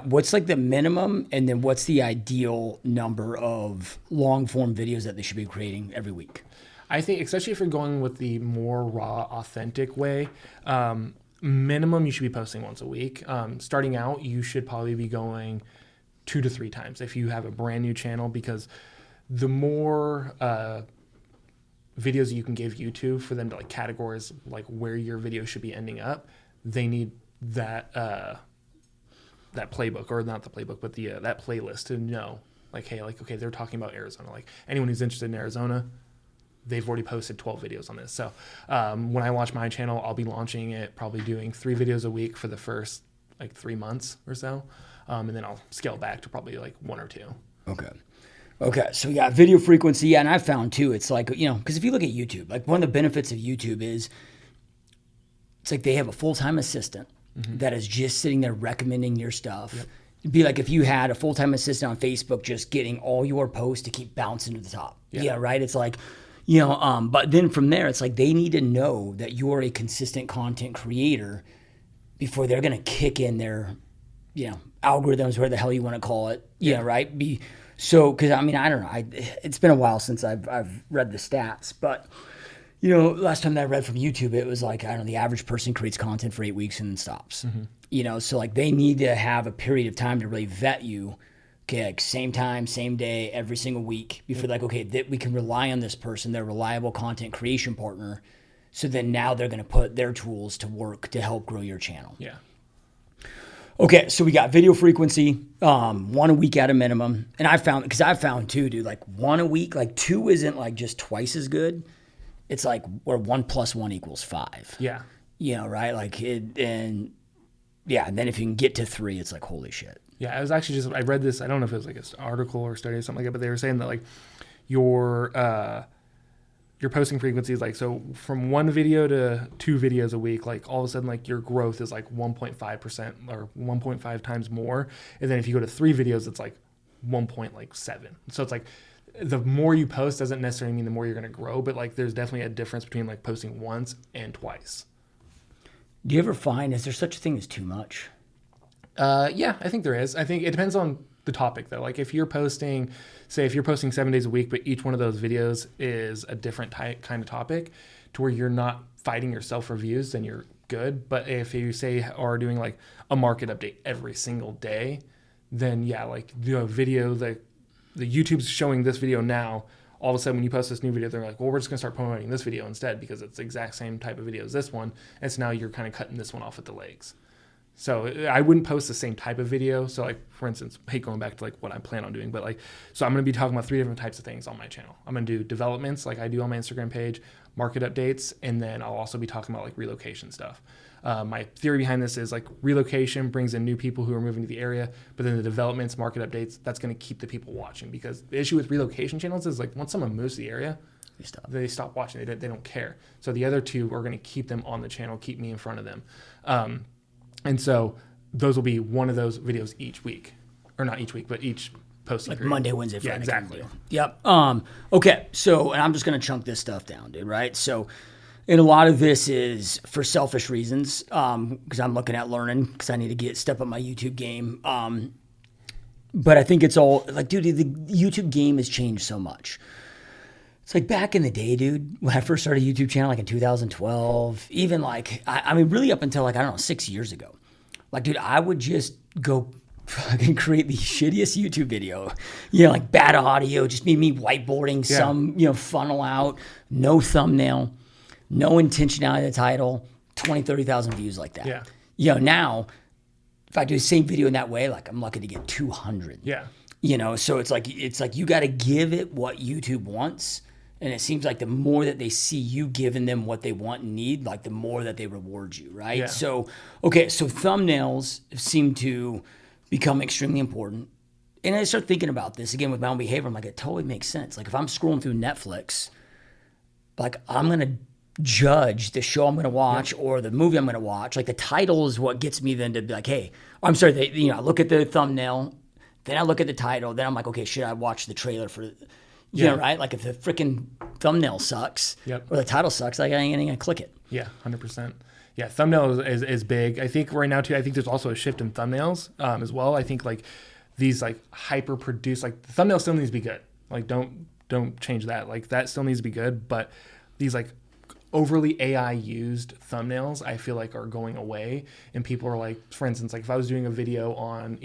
What's like the minimum and then what's the ideal number of long form videos that they should be creating every week? I think, especially if you're going with the more raw, authentic way, minimum you should be posting once a week. Starting out, you should probably be going 2 to 3 times if you have a brand new channel, because the more videos you can give YouTube for them to like categorize like where your video should be ending up, they need that that playbook, or not the playbook, but the that playlist to know like, hey, like, okay, they're talking about Arizona. Like anyone who's interested in Arizona, they've already posted 12 videos on this. So when I launch my channel, I'll be launching it, probably doing 3 videos a week for the first like 3 months or so. And then I'll scale back to probably like 1 or 2. Okay, so we got video frequency, and I found too, it's like, you know, because if you look at YouTube, like one of the benefits of YouTube is it's like they have a full-time assistant that is just sitting there recommending your stuff. Yep. It'd be like if you had a full-time assistant on Facebook just getting all your posts to keep bouncing to the top. Yeah, right? It's like, you know, but then from there, it's like they need to know that you're a consistent content creator before they're going to kick in their, you know, algorithms, whatever the hell you want to call it. Yeah, right? So, because I mean, I don't know. It's been a while since I've read the stats, but you know, last time that I read from YouTube, it was like, I don't know, the average person creates content for 8 weeks and then stops. You know, so like they need to have a period of time to really vet you. Okay, like same time, same day, every single week before like, okay, we can rely on this person. They're a reliable content creation partner. So then now they're going to put their tools to work to help grow your channel. Yeah. Okay, so we got video frequency, 1 a week at a minimum. And I found too, dude, like 1 a week, like 2 isn't like just twice as good. It's like where 1 + 1 = 5. Yeah. You know, right? Like and then if you can get to 3, it's like, holy shit. Yeah, I was actually I read this, I don't know if it was like an article or study or something like that, but they were saying that like your posting frequency is like, so from 1 video to 2 videos a week, like all of a sudden like your growth is like 1.5% or 1.5 times more. And then if you go to 3 videos, it's like 1.7. So it's like the more you post doesn't necessarily mean the more you're going to grow, but like there's definitely a difference between like posting once and twice. Do you ever find, is there such a thing as too much? Yeah, I think there is. I think it depends on the topic though. Like if you're posting 7 days a week, but each one of those videos is a different kind of topic to where you're not fighting yourself for views, then you're good. But if you are doing like a market update every single day, then yeah, like the video, the YouTube's showing this video now, all of a sudden when you post this new video, they're like, well, we're just gonna start promoting this video instead because it's the exact same type of video as this one. And so now you're kind of cutting this one off at the legs. So I wouldn't post the same type of video. So like, for instance, I hate going back to like what I plan on doing, but like, so I'm going to be talking about 3 different types of things on my channel. I'm going to do developments like I do on my Instagram page, market updates, and then I'll also be talking about like relocation stuff. My theory behind this is like relocation brings in new people who are moving to the area, but then the developments, market updates, that's going to keep the people watching, because the issue with relocation channels is like once someone moves to the area, They stop watching. They don't care. So the other two are going to keep them on the channel, keep me in front of them. And so those will be one of those videos each week, or not each week, but each posting like period. Monday, Wednesday, Friday. Yeah, exactly. Yep. Okay. So, and I'm just going to chunk this stuff down, dude, right? So, and a lot of this is for selfish reasons, because I'm looking at learning, because I need to step up my YouTube game. But I think it's all like, dude, the YouTube game has changed so much. It's like back in the day, dude, when I first started a YouTube channel, like in 2012, even like, I mean, really up until like, I don't know, 6 years ago. Like, dude, I would just go fucking create the shittiest YouTube video, like bad audio, just me whiteboarding some, funnel out, no thumbnail, no intentionality of the title, 20, 30,000 views like that. Yeah. Now, if I do the same video in that way, like I'm lucky to get 200. Yeah. So it's like you got to give it what YouTube wants. And it seems like the more that they see you giving them what they want and need, like the more that they reward you, right? Yeah. So thumbnails seem to become extremely important. And I start thinking about this again with my own behavior. I'm like, it totally makes sense. Like if I'm scrolling through Netflix, like I'm going to judge the show I'm going to watch or the movie I'm going to watch. Like the title is what gets me then to be like, hey, I look at the thumbnail, then I look at the title, then I'm like, okay, should I watch the trailer for right? Like if the freaking thumbnail sucks or the title sucks, like I ain't gonna click it. Yeah, 100%. Yeah, thumbnail is big. I think right now too, I think there's also a shift in thumbnails as well. I think like these like hyper produced, like the thumbnail still needs to be good. Like don't change that. Like that still needs to be good. But these like overly AI used thumbnails, I feel like are going away. And people are like, for instance, like if I was doing a video on,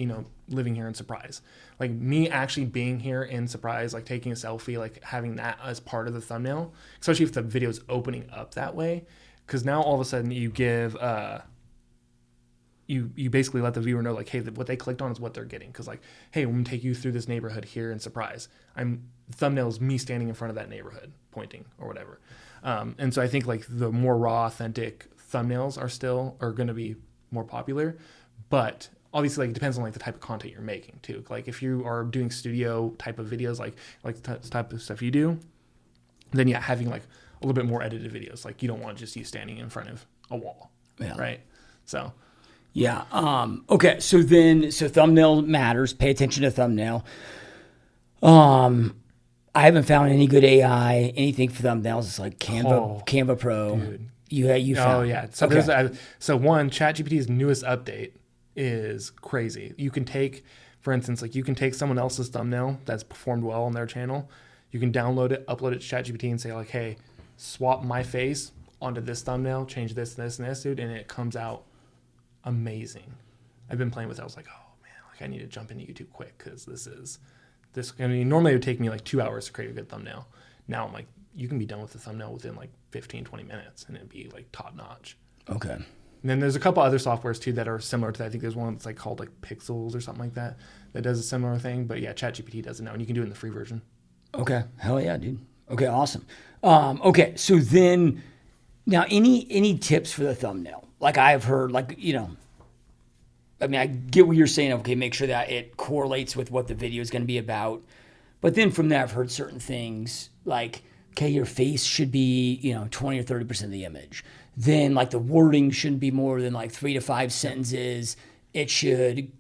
living here in Surprise, like me actually being here in Surprise, like taking a selfie, like having that as part of the thumbnail, especially if the video is opening up that way. Because now all of a sudden you give, you basically let the viewer know like, hey, what they clicked on is what they're getting. Because like, hey, I'm gonna take you through this neighborhood here in Surprise. The thumbnail is me standing in front of that neighborhood, pointing or whatever. And so I think like the more raw, authentic thumbnails are going to be more popular, but obviously like it depends on like the type of content you're making too. Like if you are doing studio type of videos, like the type of stuff you do, then having like a little bit more edited videos. Like you don't want just you standing in front of a wall, right? So. Yeah. Okay. So thumbnail matters. Pay attention to thumbnail. I haven't found any good AI, anything for thumbnails. It's like Canva Pro. Dude. You found. Oh yeah. So ChatGPT's newest update is crazy. You can take, for instance, like you can take someone else's thumbnail that's performed well on their channel. You can download it, upload it to ChatGPT, and say like, hey, swap my face onto this thumbnail, change this, and this, dude, and it comes out amazing. I've been playing with it. I was like, oh man, like I need to jump into YouTube quick because this. I mean, normally it would take me like 2 hours to create a good thumbnail. Now I'm like, you can be done with the thumbnail within like 15, 20 minutes and it'd be like top notch. Okay. And then there's a couple other softwares too that are similar to that. I think there's one that's like called like Pixels or something like that does a similar thing. But yeah, ChatGPT does it now and you can do it in the free version. Okay. Hell yeah, dude. Okay, awesome. Okay, so then now any tips for the thumbnail? Like I've heard like, I mean, I get what you're saying. Okay, make sure that it correlates with what the video is going to be about. But then from there, I've heard certain things like, okay, your face should be, 20 or 30% of the image. Then like the wording shouldn't be more than like 3 to 5 sentences. It should,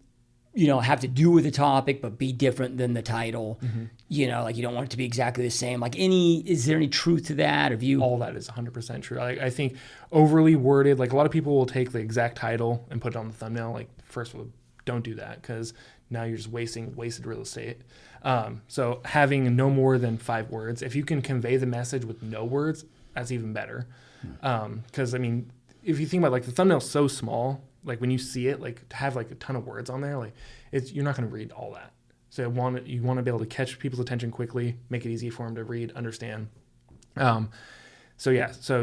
have to do with the topic, but be different than the title. Mm-hmm. Like you don't want it to be exactly the same. Like is there any truth to that? All that is 100% true. I think overly worded, like a lot of people will take the exact title and put it on the thumbnail. Like first of all, don't do that because now you're just wasted real estate. So having no more than 5 words, if you can convey the message with no words, that's even better. Because I mean, if you think about like the thumbnail's so small, like when you see it, like to have like a ton of words on there, like you're not going to read all that. So you want to be able to catch people's attention quickly, make it easy for them to read, understand. So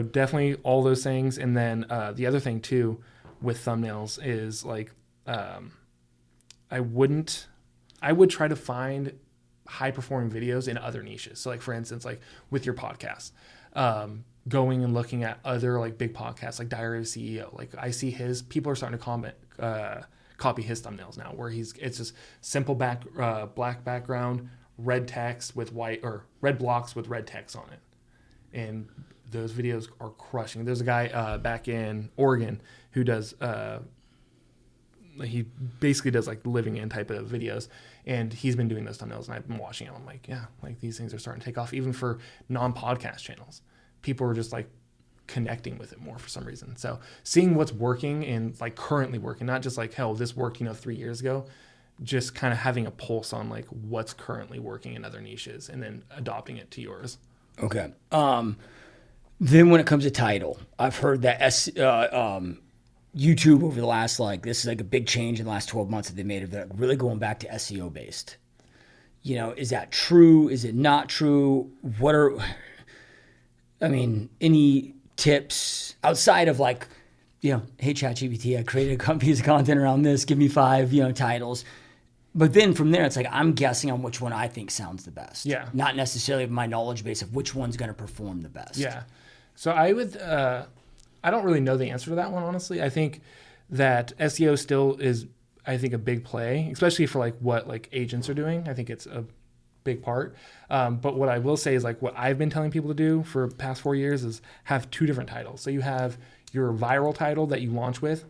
definitely all those things. And then the other thing too with thumbnails is like I would try to find high performing videos in other niches. So like for instance, like with your podcast, going and looking at other like big podcasts like Diary of a CEO. Like I see people are starting to copy his thumbnails now where it's just simple black background, red text with white or red blocks with red text on it. and those videos are crushing. There's a guy back in Oregon who does he basically does like living in type of videos, and he's been doing those thumbnails, and I've been watching them. I'm like, yeah, like these things are starting to take off even for non-podcast channels. People are just like connecting with it more for some reason. So seeing what's working and like currently working, not just like, hell, this worked 3 years ago, just kind of having a pulse on like what's currently working in other niches and then adopting it to yours. Okay. Then when it comes to title, I've heard that YouTube over the last, this is like a big change in the last 12 months that they made of that, really going back to SEO based. Is that true? Is it not true? Any tips outside of hey, ChatGPT, I created a piece of content around this, give me 5, titles. But then from there, it's like, I'm guessing on which one I think sounds the best. Yeah. Not necessarily my knowledge base of which one's going to perform the best. Yeah. So I would, I don't really know the answer to that one, honestly. I think that SEO still is, a big play, especially for what agents are doing. I think it's a big part. But what I will say is what I've been telling people to do for the past 4 years is have 2 different titles. So you have your viral title that you launch with.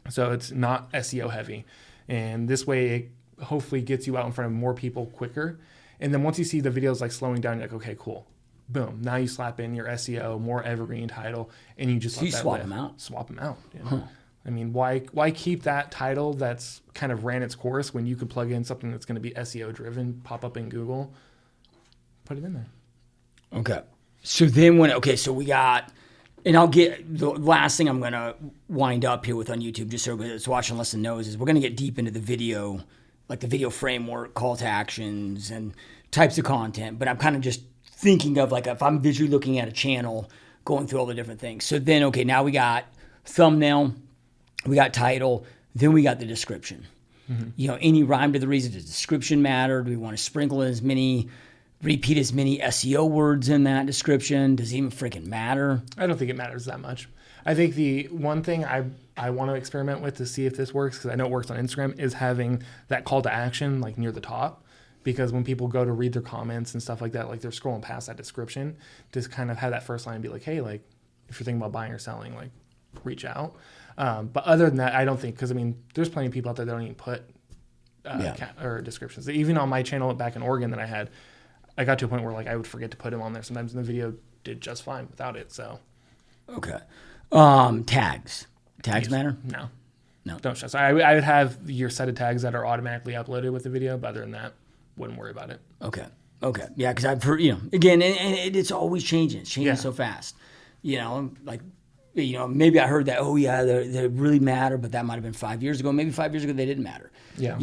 So it's not SEO heavy. And this way it hopefully gets you out in front of more people quicker. And then once you see the videos slowing down, you're like, okay, cool. Boom. Now you slap in your SEO, more evergreen title, and you just so you swap them out. Swap them out. Yeah. Huh. Why keep that title that's kind of ran its course when you could plug in something that's going to be SEO driven, pop up in Google, put it in there. Okay. So then so we got, and I'll get, the last thing I'm going to wind up here with on YouTube, just so everybody that's watching and listening knows, is we're going to get deep into the video, the video framework, call to actions, and types of content. But I'm kind of just thinking of if I'm visually looking at a channel, going through all the different things. So then, okay, now we got thumbnail, we got title, then we got the description. Mm-hmm. Any rhyme to the reason, does description matter? Do we want to sprinkle repeat as many SEO words in that description? Does it even freaking matter? I don't think it matters that much. I think the one thing I want to experiment with to see if this works, because I know it works on Instagram, is having that call to action near the top. Because when people go to read their comments and stuff like that, they're scrolling past that description, just kind of have that first line be like, hey, if you're thinking about buying or selling, reach out. But other than that, I don't think, because there's plenty of people out there that don't even put or descriptions. Even on my channel back in Oregon that I got to a point where I would forget to put them on there sometimes, and the video did just fine without it. So, okay. Tags matter? No. Don't stress. I would have your set of tags that are automatically uploaded with the video, but other than that, wouldn't worry about it. Okay. Yeah, because I've heard, again, and it's always changing. It's changing so fast. Maybe I heard that, they really matter, but that might have been 5 years ago. Maybe 5 years ago they didn't matter. Yeah.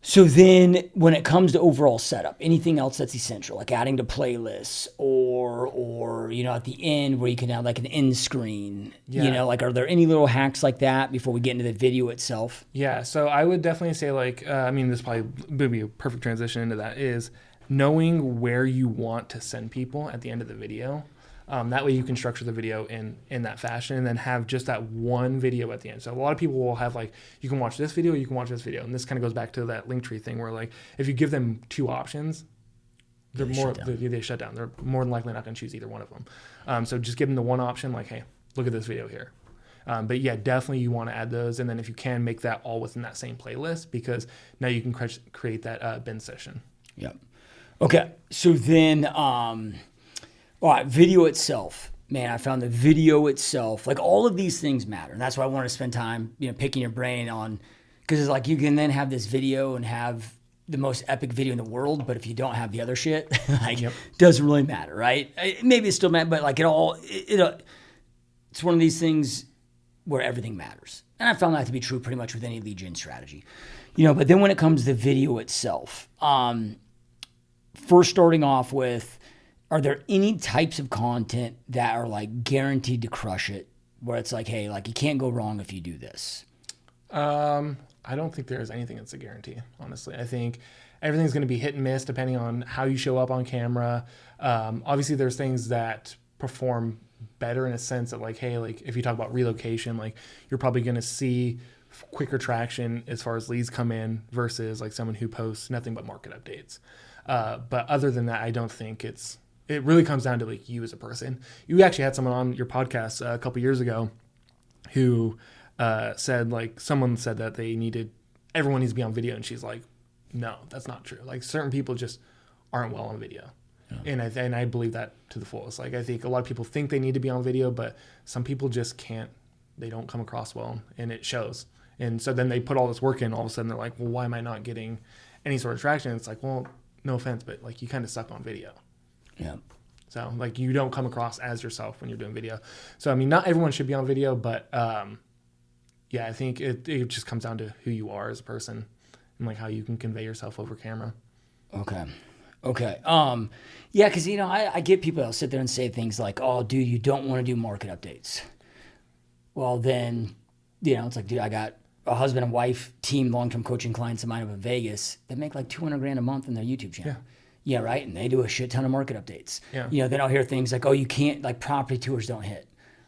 So then when it comes to overall setup, anything else that's essential, adding to playlists or at the end where you can have an end screen, are there any little hacks like that before we get into the video itself? Yeah. So I would definitely say this probably would be a perfect transition into that, is knowing where you want to send people at the end of the video. That way you can structure the video in that fashion, and then have just that one video at the end. So a lot of people will have you can watch this video, you can watch this video. And this kind of goes back to that Linktree thing where if you give them 2 options, they shut down. They're more than likely not going to choose either one of them. So just give them the one option, hey, look at this video here. But yeah, definitely you want to add those. And then if you can, make that all within that same playlist, because now you can create that bin session. Yeah. Okay. So then, all right, video itself. Man, I found the video itself, all of these things matter. And that's why I want to spend time, picking your brain on, because it's you can then have this video and have the most epic video in the world, but if you don't have the other shit, doesn't really matter, right? Maybe it still matters, but it's one of these things where everything matters. And I found that to be true pretty much with any lead gen strategy. But then when it comes to the video itself, first starting off with, are there any types of content that are guaranteed to crush it, where it's hey, you can't go wrong if you do this? I don't think there's anything that's a guarantee, honestly. I think everything's going to be hit and miss depending on how you show up on camera. Obviously, there's things that perform better in a sense that hey, if you talk about relocation, you're probably going to see quicker traction as far as leads come in versus someone who posts nothing but market updates. But other than that, I don't think it's it really comes down to like you as a person. You actually had someone on your podcast a couple years ago who said like someone said that everyone needs to be on video, and she's like, no, that's not true. Like certain people just aren't well on video. Yeah. And I believe that to the fullest. Like I think a lot of people think they need to be on video, but some people just can't. They don't come across well, and it shows. And so then they put all this work in. All of a sudden they're like, well, why am I not getting any sort of traction? And it's like, well, no offense, but like you kind of suck on video. Yeah. So like you don't come across as yourself when you're doing video. So I mean, not everyone should be on video, but yeah, I think it just comes down to who you are as a person and like how you can convey yourself over camera. Okay. Yeah, because I get people that'll sit there and say things like, "Oh, dude, you don't want to do market updates." Well, then, it's like, dude, I got a husband and wife team long-term coaching clients of mine up in Vegas that make like $200,000 a month in their YouTube channel. Yeah, right. And they do a shit ton of market updates. Yeah. Then I'll hear things like, "Oh, you can't, like property tours don't hit."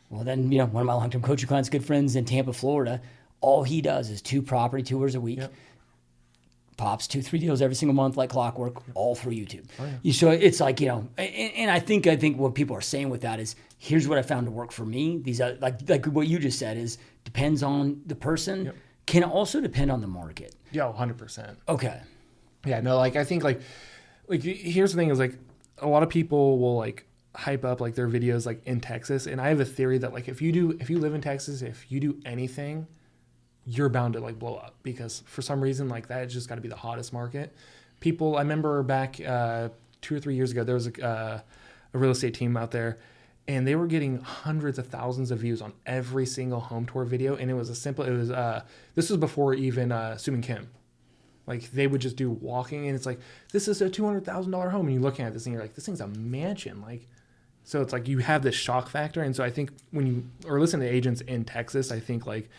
Well, then, one of my long-term coaching clients, good friends in Tampa, Florida, all he does is 2 property tours a week. Yep. Pops 2-3 deals every single month like clockwork, all through YouTube. Oh, yeah. So it's like, and I think what people are saying with that is, here's what I found to work for me. These are like what you just said is depends on the person, Yep. Can also depend on the market. Yeah, 100%. Okay. Yeah, no, like I think like here's the thing is like a lot of people will like hype up like their videos like in Texas, and I have a theory that like if you live in Texas, if you do anything, you're bound to like blow up, because for some reason like that, it's just got to be the hottest market. People, I remember back 2 or 3 years ago, there was a real estate team out there, and they were getting hundreds of thousands of views on every single home tour video, and this was before even Sue Kim. Like they would just do walking, and it's like, this is a $200,000 home, and you're looking at this and you're like, this thing's a mansion. Like, so it's like you have this shock factor, and so I think when you or listen to agents in Texas, I think like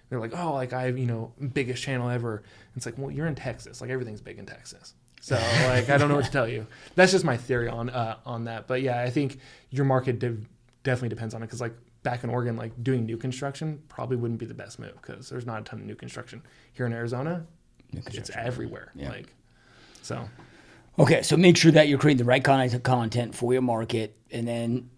they're like, oh, like I have biggest channel ever. And it's like, well, you're in Texas, like everything's big in Texas. So like I don't know what to tell you. That's just my theory on that. But yeah, I think your market definitely depends on it, because like back in Oregon, like doing new construction probably wouldn't be the best move, because there's not a ton of new construction. Here in Arizona, it's everywhere. Yeah. Like, so. Okay, so make sure that you're creating the right kind of content for your market, and then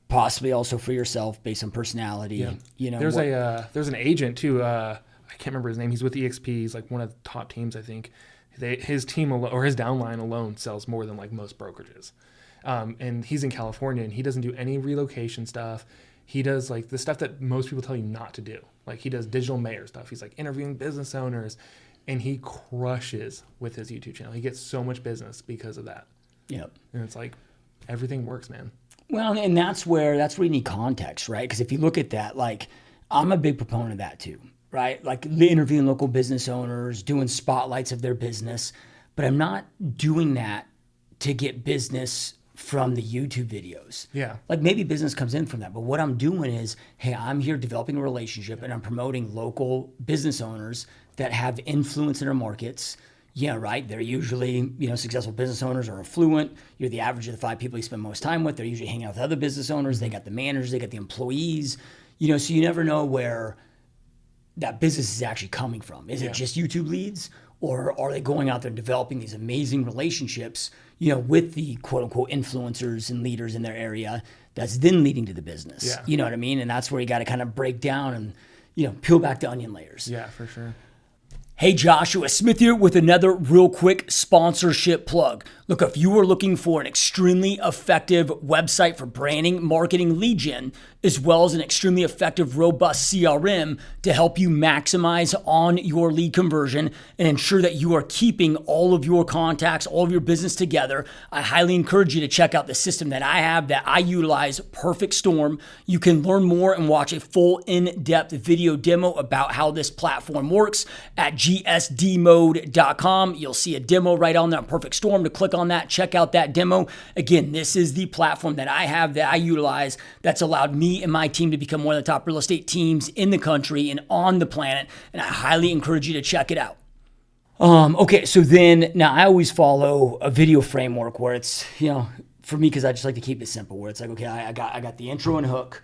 possibly also for yourself based on personality. Yeah. There's an agent too. I can't remember his name. He's with EXP. He's like one of the top teams, I think. His team or his downline alone sells more than like most brokerages. And he's in California, and he doesn't do any relocation stuff. He does like the stuff that most people tell you not to do. Like he does digital mayor stuff. He's like interviewing business owners, and he crushes with his YouTube channel. He gets so much business because of that. Yep. And it's like everything works, man. Well, and that's where you need context, right? Because if you look at that, like I'm a big proponent of that too, right? Like interviewing local business owners, doing spotlights of their business, but I'm not doing that to get business from the YouTube videos. Yeah. Like maybe business comes in from that, but what I'm doing is, hey, I'm here developing a relationship, and I'm promoting local business owners that have influence in their markets. Yeah, right. They're usually, successful business owners are affluent. You're the average of the 5 people you spend most time with. They're usually hanging out with other business owners. They got the managers, they got the employees, so you never know where that business is actually coming from. Is it just YouTube leads, or are they going out there and developing these amazing relationships, with the quote unquote influencers and leaders in their area that's then leading to the business? Yeah. You know what I mean? And that's where you got to kind of break down and, peel back the onion layers. Yeah, for sure. Hey, Joshua Smith here with another real quick sponsorship plug. Look, if you are looking for an extremely effective website for branding, marketing, lead gen, as well as an extremely effective, robust CRM to help you maximize on your lead conversion and ensure that you are keeping all of your contacts, all of your business together, I highly encourage you to check out the system that I have that I utilize, Perfect Storm. You can learn more and watch a full in-depth video demo about how this platform works at gsdmode.com. You'll see a demo right on there on Perfect Storm. To click on that, check out that demo. Again, this is the platform that I have that I utilize that's allowed me and my team to become one of the top real estate teams in the country and on the planet, and I highly encourage you to check it out. Okay, so then now I always follow a video framework where it's, for me, because I just like to keep it simple, where it's like, okay, I got the intro and hook,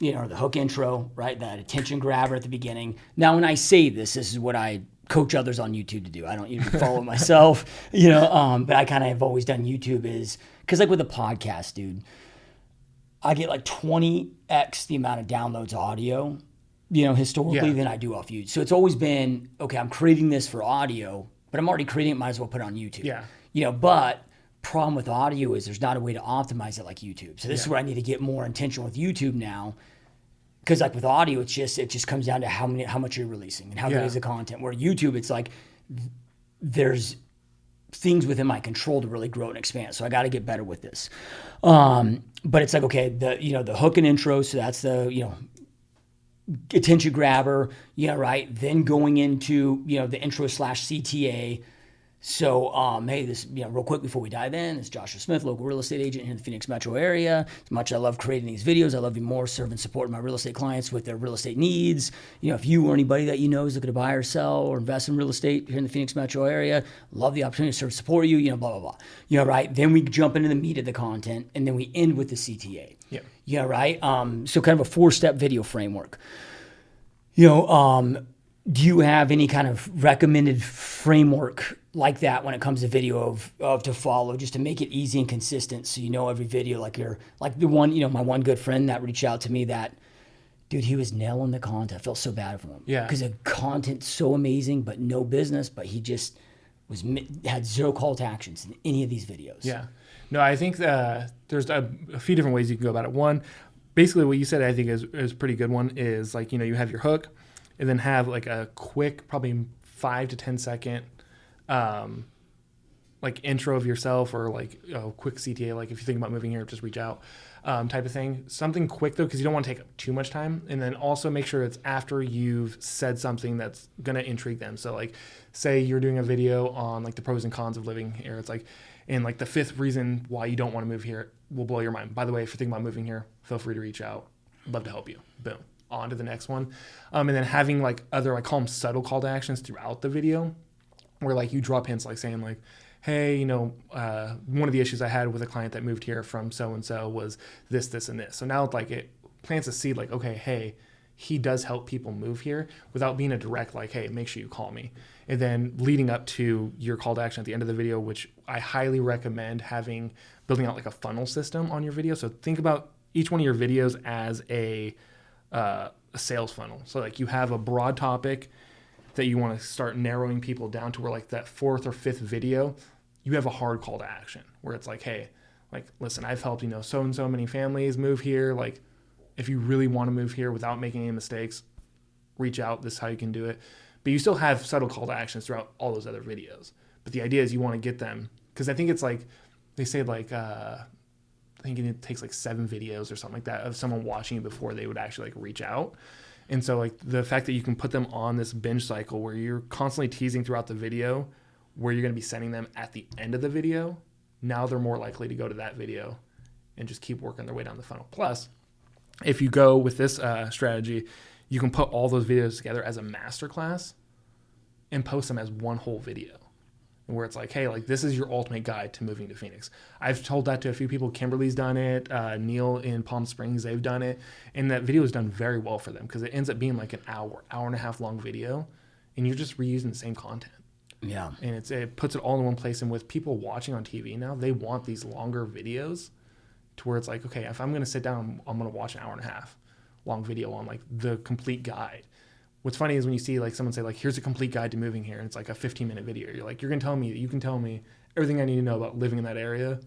or the hook intro, right? That attention grabber at the beginning. Now, when I say this is what I coach others on YouTube to do. I don't usually follow myself, but I kind of have always done YouTube because like with a podcast, dude, I get like 20x the amount of downloads audio, historically than I do off YouTube. So it's always been, okay, I'm creating this for audio, but I'm already creating it, might as well put it on YouTube. Yeah. But problem with audio is there's not a way to optimize it like YouTube. So this is where I need to get more intentional with YouTube now. Because like with audio, it just comes down to how much you're releasing and how good is the content. Where YouTube, it's like there's things within my control to really grow and expand. So I got to get better with this. But it's like, okay, the hook and intro. So that's the attention grabber. Right. Then going into the intro / CTA. So, hey, this, real quick before we dive in, it's Joshua Smith, local real estate agent here in the Phoenix metro area. As much as I love creating these videos, I love you more serving and supporting my real estate clients with their real estate needs. If you or anybody that is looking to buy or sell or invest in real estate here in the Phoenix metro area, love the opportunity to serve and support you, blah, blah, blah. Right? Then we jump into the meat of the content, and then we end with the CTA. Right? So kind of a 4-step video framework. Do you have any kind of recommended framework like that when it comes to video of to follow, just to make it easy and consistent, so every video, like the one, my one good friend that reached out to me, that dude, he was nailing the content. I felt so bad for him. Because the content's so amazing, but no business, but he just had 0 call to actions in any of these videos. Yeah. No, I think there's a few different ways you can go about it. One, basically what you said, I think is a pretty good one, is like, you have your hook, and then have like a quick, probably 5 to 10 second, like intro of yourself, or like a quick CTA, like if you think about moving here, just reach out, type of thing. Something quick though, because you don't want to take up too much time. And then also make sure it's after you've said something that's going to intrigue them. So like, say you're doing a video on like the pros and cons of living here. It's like, and like the 5th reason why you don't want to move here will blow your mind. By the way, if you're thinking about moving here, feel free to reach out. Love to help you. Boom. On to the next one. And then having like other, I call them subtle call to actions throughout the video, where like you drop hints, like saying like, hey, one of the issues I had with a client that moved here from so-and-so was this, this, and this. So now like it plants a seed, like, okay, hey, he does help people move here, without being a direct, like, hey, make sure you call me. And then leading up to your call to action at the end of the video, which I highly recommend building out like a funnel system on your video. So think about each one of your videos as a sales funnel. So like you have a broad topic that you want to start narrowing people down to, where like that 4th or 5th video, you have a hard call to action, where it's like, hey, like, listen, I've helped, so and so many families move here. Like, if you really want to move here without making any mistakes, reach out. This is how you can do it. But you still have subtle call to actions throughout all those other videos. But the idea is you want to get them, because I think it's like, they say like, I think it takes like 7 videos or something like that of someone watching it before they would actually like reach out. And so like the fact that you can put them on this binge cycle, where you're constantly teasing throughout the video where you're going to be sending them at the end of the video, now they're more likely to go to that video and just keep working their way down the funnel. Plus, if you go with this strategy, you can put all those videos together as a masterclass and post them as one whole video, where it's like, hey, like, this is your ultimate guide to moving to Phoenix. I've told that to a few people. Kimberly's done it. Neil in Palm Springs, they've done it. And that video is done very well for them, because it ends up being like an hour and a half long video, and you're just reusing the same content. Yeah. And it puts it all in one place. And with people watching on TV now, they want these longer videos, to where it's like, okay, if I'm going to sit down, I'm going to watch an hour and a half long video on like the complete guide. What's funny is when you see like someone say like, here's a complete guide to moving here, and it's like a 15-minute video. You're like, you can tell me everything I need to know about living in that area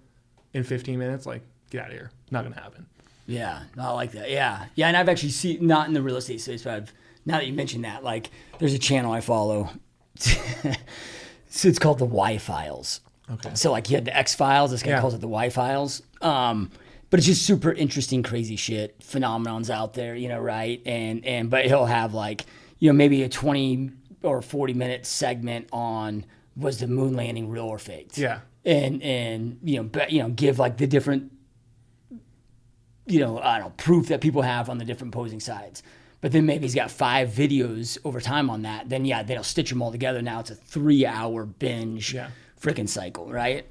in 15 minutes. Like, get out of here. Not going to happen. Yeah, I like that. Yeah. Yeah, and I've actually seen, not in the real estate space, but now that you mentioned that, like, there's a channel I follow. So it's called the Y Files. Okay. So like you had the X Files, this guy calls it the Y Files. But it's just super interesting, crazy shit, phenomenons out there, right? And but he'll have like, maybe a 20 or 40-minute segment on, was the moon landing real or faked? Yeah. And give like the different, I don't know, proof that people have on the different opposing sides. But then maybe he's got 5 videos over time on that. Then they'll stitch them all together. Now it's a 3-hour binge freaking cycle, right?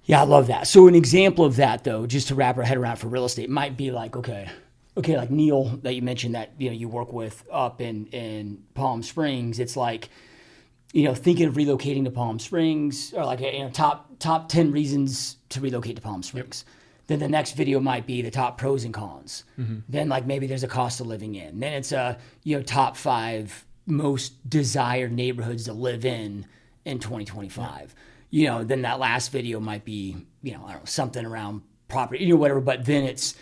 Yeah, I love that. So an example of that, though, just to wrap our head around for real estate, might be like, okay, like Neil that you mentioned that you work with up in Palm Springs. It's like, thinking of relocating to Palm Springs, or like, top 10 reasons to relocate to Palm Springs. Yep. Then the next video might be the top pros and cons. Mm-hmm. Then like maybe there's a cost of living in. Then it's top 5 most desired neighborhoods to live in 2025. Yep. Then that last video might be, I don't know, something around property, whatever. But then it's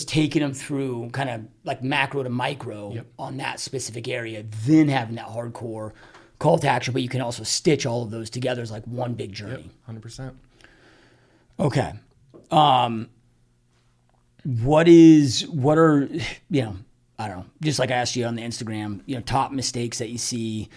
taking them through kind of like macro to micro yep. on that specific area, then having that hardcore call to action. But you can also stitch all of those together as like one big journey. Yep, 100%. Okay. What are, I don't know, just like I asked you on the Instagram, top mistakes that you see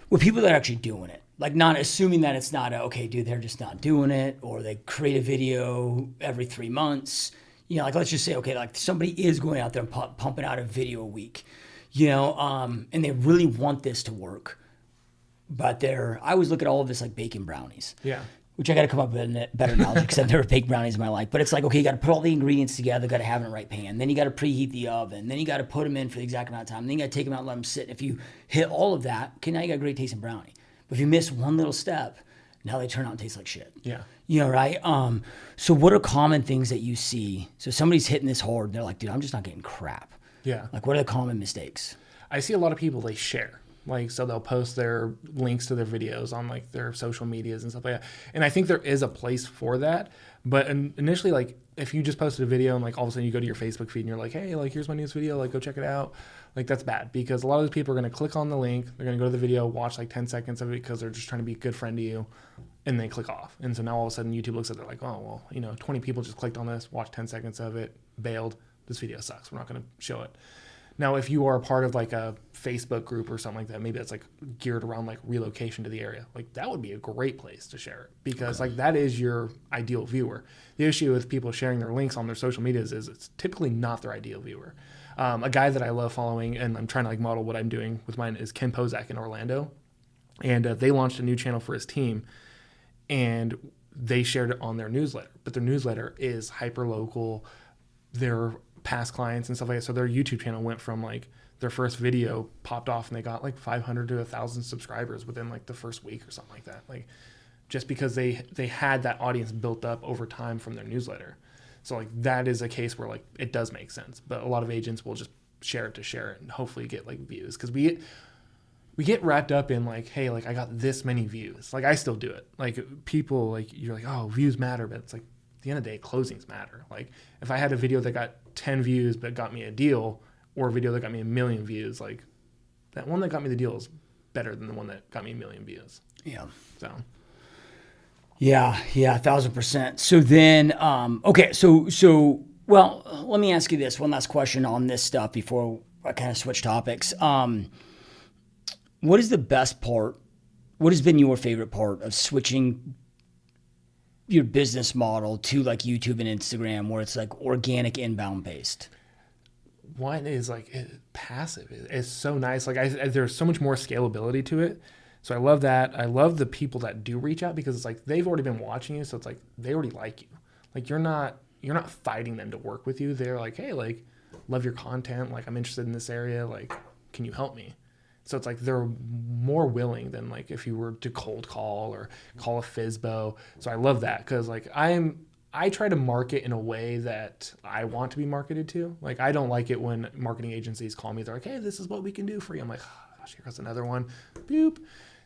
with people that are actually doing it. Like not assuming that it's not okay, dude, they're just not doing it, or they create a video every 3 months. Like let's just say, okay, like somebody is going out there and pumping out a video a week, and they really want this to work. But I always look at all of this like baking brownies. Yeah. Which I got to come up with a better analogy because I've never baked brownies in my life. But it's like, okay, you got to put all the ingredients together, got to have it in the right pan. Then you got to preheat the oven. Then you got to put them in for the exact amount of time. Then you got to take them out and let them sit. If you hit all of that, okay, now you got a great tasting brownie. But if you miss one little step, now they turn out and taste like shit. Yeah. Right? So what are common things that you see? So somebody's hitting this hard. They're like, dude, I'm just not getting crap. Yeah. Like, what are the common mistakes? I see a lot of people, they share. Like, so they'll post their links to their videos on like their social medias and stuff like that. And I think there is a place for that. But initially, like if you just posted a video and like all of a sudden you go to your Facebook feed and you're like, hey, like here's my newest video, like go check it out. Like that's bad because a lot of those people are going to click on the link. They're going to go to the video, watch like 10 seconds of it because they're just trying to be a good friend to you. And they click off. And so now all of a sudden YouTube looks at it, they're like, oh, well, 20 people just clicked on this, watched 10 seconds of it, bailed. This video sucks. We're not going to show it. Now, if you are a part of like a Facebook group or something like that, maybe that's like geared around like relocation to the area. Like that would be a great place to share it because like that is your ideal viewer. The issue with people sharing their links on their social medias is it's typically not their ideal viewer. A guy that I love following and I'm trying to like model what I'm doing with mine is Ken Pozak in Orlando. And they launched a new channel for his team and they shared it on their newsletter. But their newsletter is hyper local. They're past clients and stuff like that. So their YouTube channel went from like their first video popped off and they got like 500 to 1,000 subscribers within like the first week or something like that. Like just because they had that audience built up over time from their newsletter. So like that is a case where like it does make sense. But a lot of agents will just share it and hopefully get like views because we get wrapped up in like, hey, like I got this many views. Like I still do it. Like people like you're like, oh, views matter, but it's like at the end of the day, closings matter. Like if I had a video that got 10 views but got me a deal or a video that got me 1 million views, like that one that got me the deal is better than the one that got me 1 million views. Yeah. So. Yeah, 1,000%. So then, okay, so well, let me ask you this one last question on this stuff before I kind of switch topics. What is the best part? What has been your favorite part of switching your business model to like YouTube and Instagram where it's like organic inbound based? One is like passive. It's so nice. Like there's so much more scalability to it. So I love that. I love the people that do reach out because it's like they've already been watching you. So it's like they already like you. Like you're not fighting them to work with you. They're like, hey, like love your content. Like I'm interested in this area. Like, can you help me? So it's like they're more willing than like if you were to cold call or call a FSBO. So I love that because like I try to market in a way that I want to be marketed to. Like I don't like it when marketing agencies call me. They're like, hey, this is what we can do for you. I'm like, oh, gosh, here goes another one. Boop.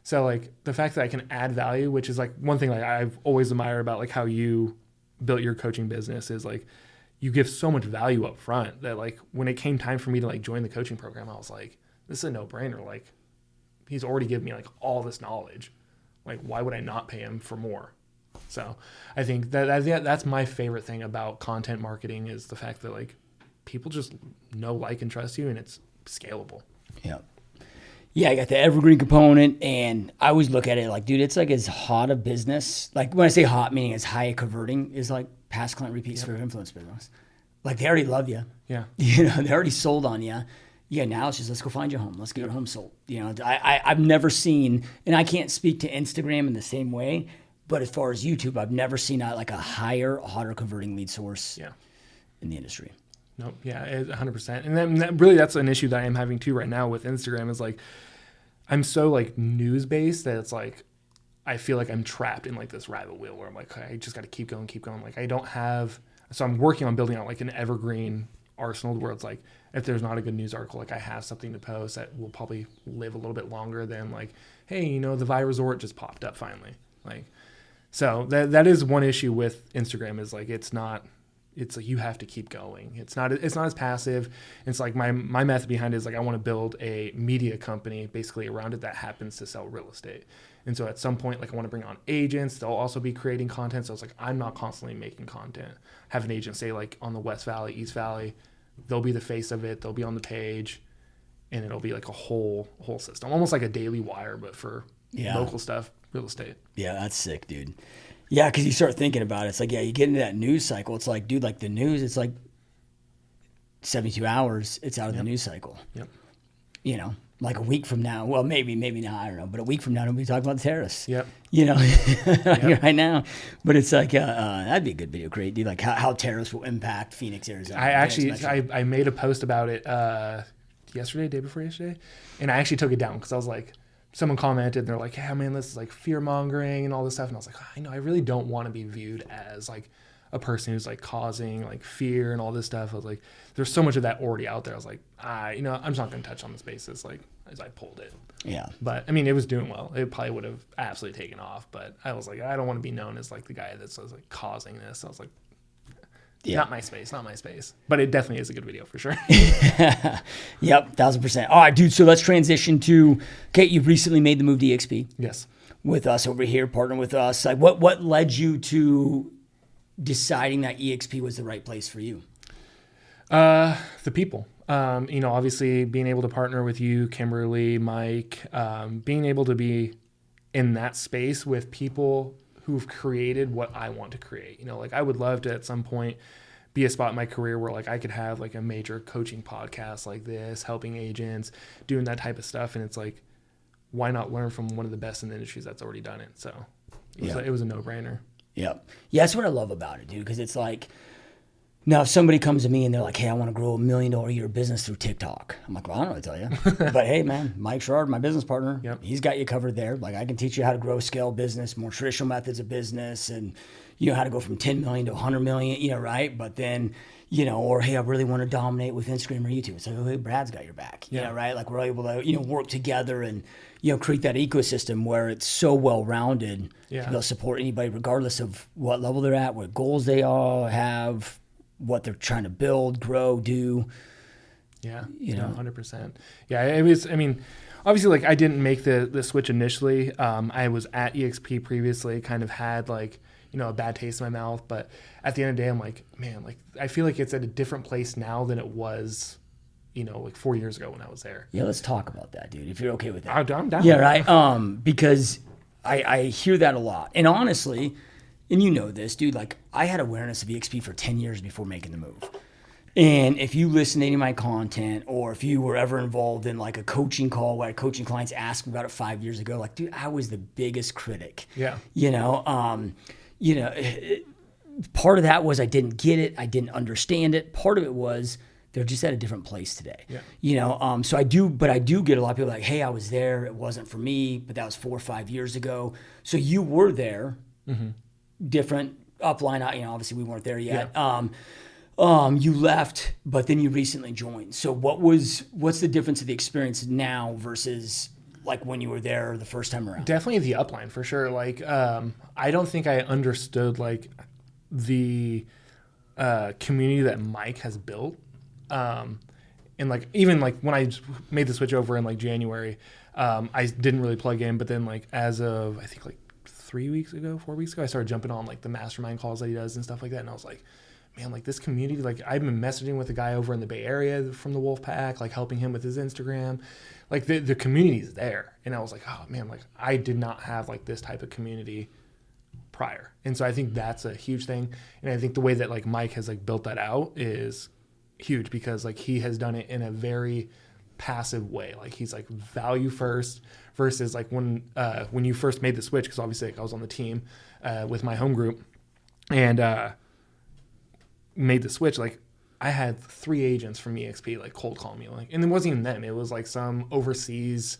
So like the fact that I can add value, which is like one thing like I've always admired about like how you built your coaching business is like you give so much value up front that like when it came time for me to like join the coaching program, I was like, this is a no-brainer. Like he's already given me like all this knowledge. Like why would I not pay him for more? So I think that's my favorite thing about content marketing is the fact that like people just know, like, and trust you and it's scalable. Yeah. Yeah, I got the evergreen component and I always look at it like, dude, it's like as hot a business. Like when I say hot, meaning as high converting is like past client repeat sphere of influence business. Like they already love you. Yeah. They already sold on you. Yeah, now it's just let's go find your home. Let's get your home sold. I've never seen, and I can't speak to Instagram in the same way, but as far as YouTube, I've never seen like a hotter converting lead source in the industry. Nope. Yeah, 100%. And then really that's an issue that I am having too right now with Instagram is like, I'm so like news based that it's like, I feel like I'm trapped in like this rabbit wheel where I'm like, I just got to keep going. Like I don't have, so I'm working on building out like an evergreen arsenal where it's like, if there's not a good news article, like I have something to post that will probably live a little bit longer than like, hey, you know, the Vi Resort just popped up finally. Like, so that is one issue with Instagram is like, it's like you have to keep going. It's not as passive. It's like my method behind it is like, I want to build a media company basically around it that happens to sell real estate. And so at some point, like I want to bring on agents. They'll also be creating content. So it's like, I'm not constantly making content. Have an agent say like on the West Valley, East Valley, they'll be the face of it. They'll be on the page and it'll be like a whole system, almost like a Daily Wire, but for local stuff, real estate. Yeah, that's sick, dude. Yeah, because you start thinking about it. It's like, yeah, you get into that news cycle. It's like, dude, like the news, it's like 72 hours, it's out of the news cycle. Yep. You know, like a week from now, well, maybe not, I don't know, but a week from now, we'll be talking about the tariffs. Yep. You know, right now. But it's like, that'd be a good video to create, dude, like how tariffs will impact Phoenix, Arizona. I made a post about it day before yesterday, and I actually took it down because I was like, someone commented and they're like, yeah, man, this is like fear mongering and all this stuff. And I was like, I know, I really don't want to be viewed as like a person who's like causing like fear and all this stuff. I was like, there's so much of that already out there. I was like, I'm just not going to touch on this basis. Like as I pulled it. Yeah. But I mean, it was doing well. It probably would have absolutely taken off, but I was like, I don't want to be known as like the guy that's like causing this. I was like, not my space, but it definitely is a good video for sure. Yep, 1000%. All right, dude. So let's transition to, okay, you've recently made the move to EXP. Yes. With us over here, partner with us. Like, what led you to deciding that EXP was the right place for you? The people. Obviously being able to partner with you, Kimberly, Mike, being able to be in that space with people who've created what I want to create. You know, like I would love to at some point be a spot in my career where like I could have like a major coaching podcast like this, helping agents, doing that type of stuff. And it's like, why not learn from one of the best in the industries that's already done it? So it was a no-brainer. Yeah. Yeah, that's what I love about it, dude, because it's like, now if somebody comes to me and they're like, hey, I want to grow $1 million a year business through TikTok. I'm like, well, I don't know what to tell you. But hey, man, Mike Sherrard, my business partner, he's got you covered there. Like I can teach you how to grow, scale business, more traditional methods of business, and how to go from 10 million to 100 million, right? But then, or hey, I really want to dominate with Instagram or YouTube. It's like, oh, hey, Brad's got your back, right? Like we're able to, work together and, create that ecosystem where it's so well-rounded to be able to support anybody regardless of what level they're at, what goals they all have, what they're trying to build, grow, do. Yeah, 100%. Yeah, it was, obviously like I didn't make the switch initially. I was at EXP previously, kind of had like, a bad taste in my mouth. But at the end of the day, I'm like, man, like I feel like it's at a different place now than it was, like 4 years ago when I was there. Yeah, let's talk about that, dude, if you're okay with that. I'm down. Yeah, right. Because I hear that a lot. And honestly, and you know this, dude, like I had awareness of EXP for 10 years before making the move. And if you listen to any of my content, or if you were ever involved in like a coaching call where coaching clients asked me about it 5 years ago, like, dude, I was the biggest critic. Yeah. Part of that was I didn't get it. I didn't understand it. Part of it was they're just at a different place today. Yeah. So I do get a lot of people like, hey, I was there. It wasn't for me, but that was 4 or 5 years ago. So you were there. Mm-hmm. Different upline, obviously we weren't there yet. Yeah. You left, but then you recently joined. So what's the difference of the experience now versus like when you were there the first time around? Definitely the upline for sure. Like, I don't think I understood like the community that Mike has built. And like, even like when I made the switch over in like January, I didn't really plug in, but then like as of, I think like 4 weeks ago, I started jumping on like the mastermind calls that he does and stuff like that. And I was like, man, like this community, like I've been messaging with a guy over in the Bay Area from the Wolfpack, like helping him with his Instagram, like the community is there. And I was like, oh man, like I did not have like this type of community prior. And so I think that's a huge thing. And I think the way that like Mike has like built that out is huge because like he has done it in a very passive way. Like he's like value first versus like when you first made the switch, because obviously like I was on the team with my home group and made the switch, like I had 3 agents from EXP like cold call me, like, and it wasn't even them, it was like some overseas,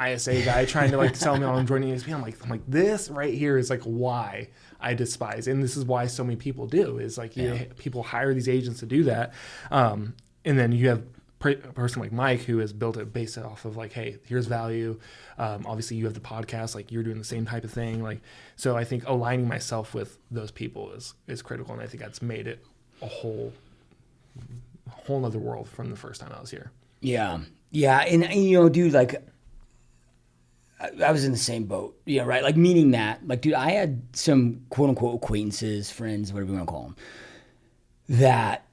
ISA guy trying to like tell me I'm joining EXP. I'm like, this right here is like why I despise, and this is why so many people do, is like people hire these agents to do that, and then you have a person like Mike who has built it based off of like, hey, here's value. Obviously, you have the podcast, like you're doing the same type of thing, like so. I think aligning myself with those people is critical, and I think that's made it a whole other world from the first time I was here. Yeah, and dude, like I was in the same boat, right? Like meaning that, like, dude, I had some quote unquote acquaintances, friends, whatever you want to call them, that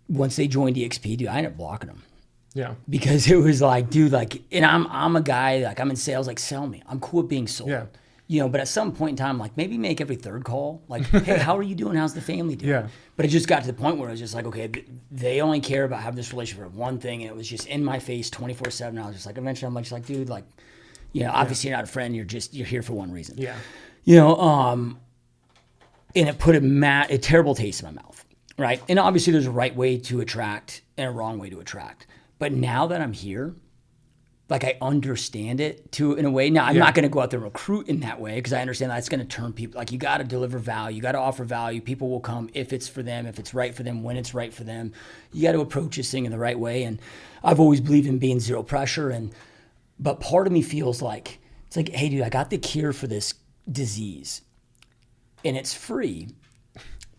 once they joined EXP, dude, I ended up blocking them. Yeah. Because it was like, dude, like, and I'm a guy, like, I'm in sales, like, sell me. I'm cool with being sold. Yeah. But at some point in time, like, maybe make every third call. Like, hey, how are you doing? How's the family doing? Yeah. But it just got to the point where it was just like, okay, they only care about having this relationship for one thing, and it was just in my face 24/7. I was just like, eventually I'm just like, dude, like, obviously you're not a friend. You're here for one reason. Yeah. And it put a terrible taste in my mouth. Right. And obviously there's a right way to attract and a wrong way to attract. But now that I'm here, like I understand it in a way. Now I'm not going to go out there and recruit in that way because I understand that's going to turn people, like you got to deliver value. You got to offer value. People will come if it's for them, if it's right for them, when it's right for them. You got to approach this thing in the right way. And I've always believed in being zero pressure. But part of me feels like, it's like, hey dude, I got the cure for this disease and it's free.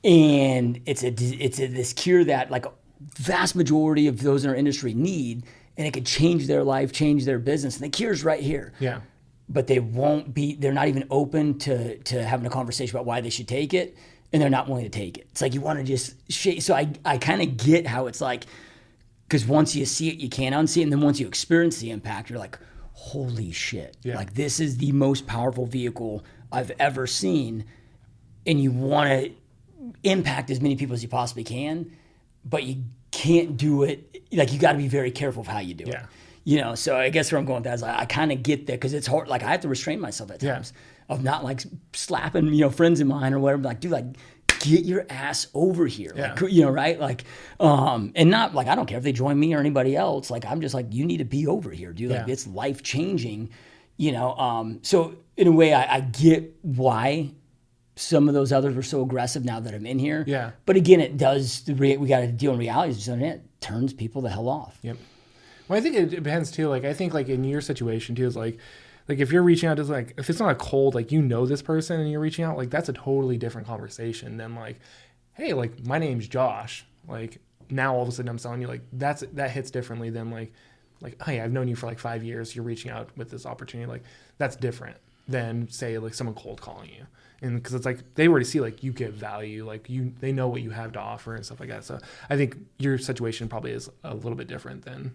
And it's this cure that like a vast majority of those in our industry need, and it could change their life, change their business. And the cure's right here. Yeah. But they're not even open to having a conversation about why they should take it, and they're not willing to take it. It's like you want to just shake. So I kind of get how it's like, because once you see it, you can't unsee it. And then once you experience the impact, you're like, holy shit. Yeah. Like this is the most powerful vehicle I've ever seen. And you want to impact as many people as you possibly can, but you can't do it. Like you got to be very careful of how you do it. So I guess where I'm going with that is like, I kind of get that because it's hard. Like I have to restrain myself at times of not like slapping, friends of mine or whatever. Like, dude, like get your ass over here. Yeah. Like, right? Like, and not like, I don't care if they join me or anybody else. Like, I'm just like, you need to be over here, dude. Like it's life changing, so in a way I get why some of those others were so aggressive now that I'm in here. Yeah. But again, it does, we got to deal in realities. So it turns people the hell off. Yep. Well, I think it depends too. Like, I think like in your situation too, is like if you're reaching out to like, if it's not a cold, like, this person and you're reaching out, like that's a totally different conversation than like, hey, like my name's Josh. Like now all of a sudden I'm telling you, like that hits differently than like, hey, I've known you for like 5 years. You're reaching out with this opportunity. Like that's different than say like someone cold calling you. And because it's like they already see like you give value, like they know what you have to offer and stuff like that. So I think your situation probably is a little bit different than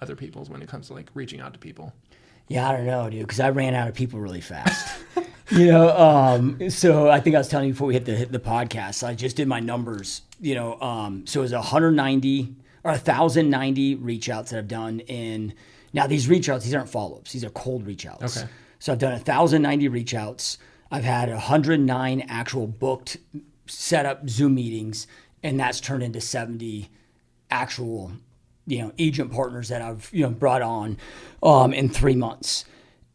other people's when it comes to like reaching out to people. Yeah, I don't know, dude, because I ran out of people really fast. So I think I was telling you before we hit the podcast, I just did my numbers. So it was 190 or 1,090 reach outs that I've done now these reach outs, these aren't follow-ups, these are cold reach outs. Okay. So I've done 1,090 reach outs. I've had 109 actual booked set up Zoom meetings, and that's turned into 70 actual, agent partners that I've, brought on in 3 months.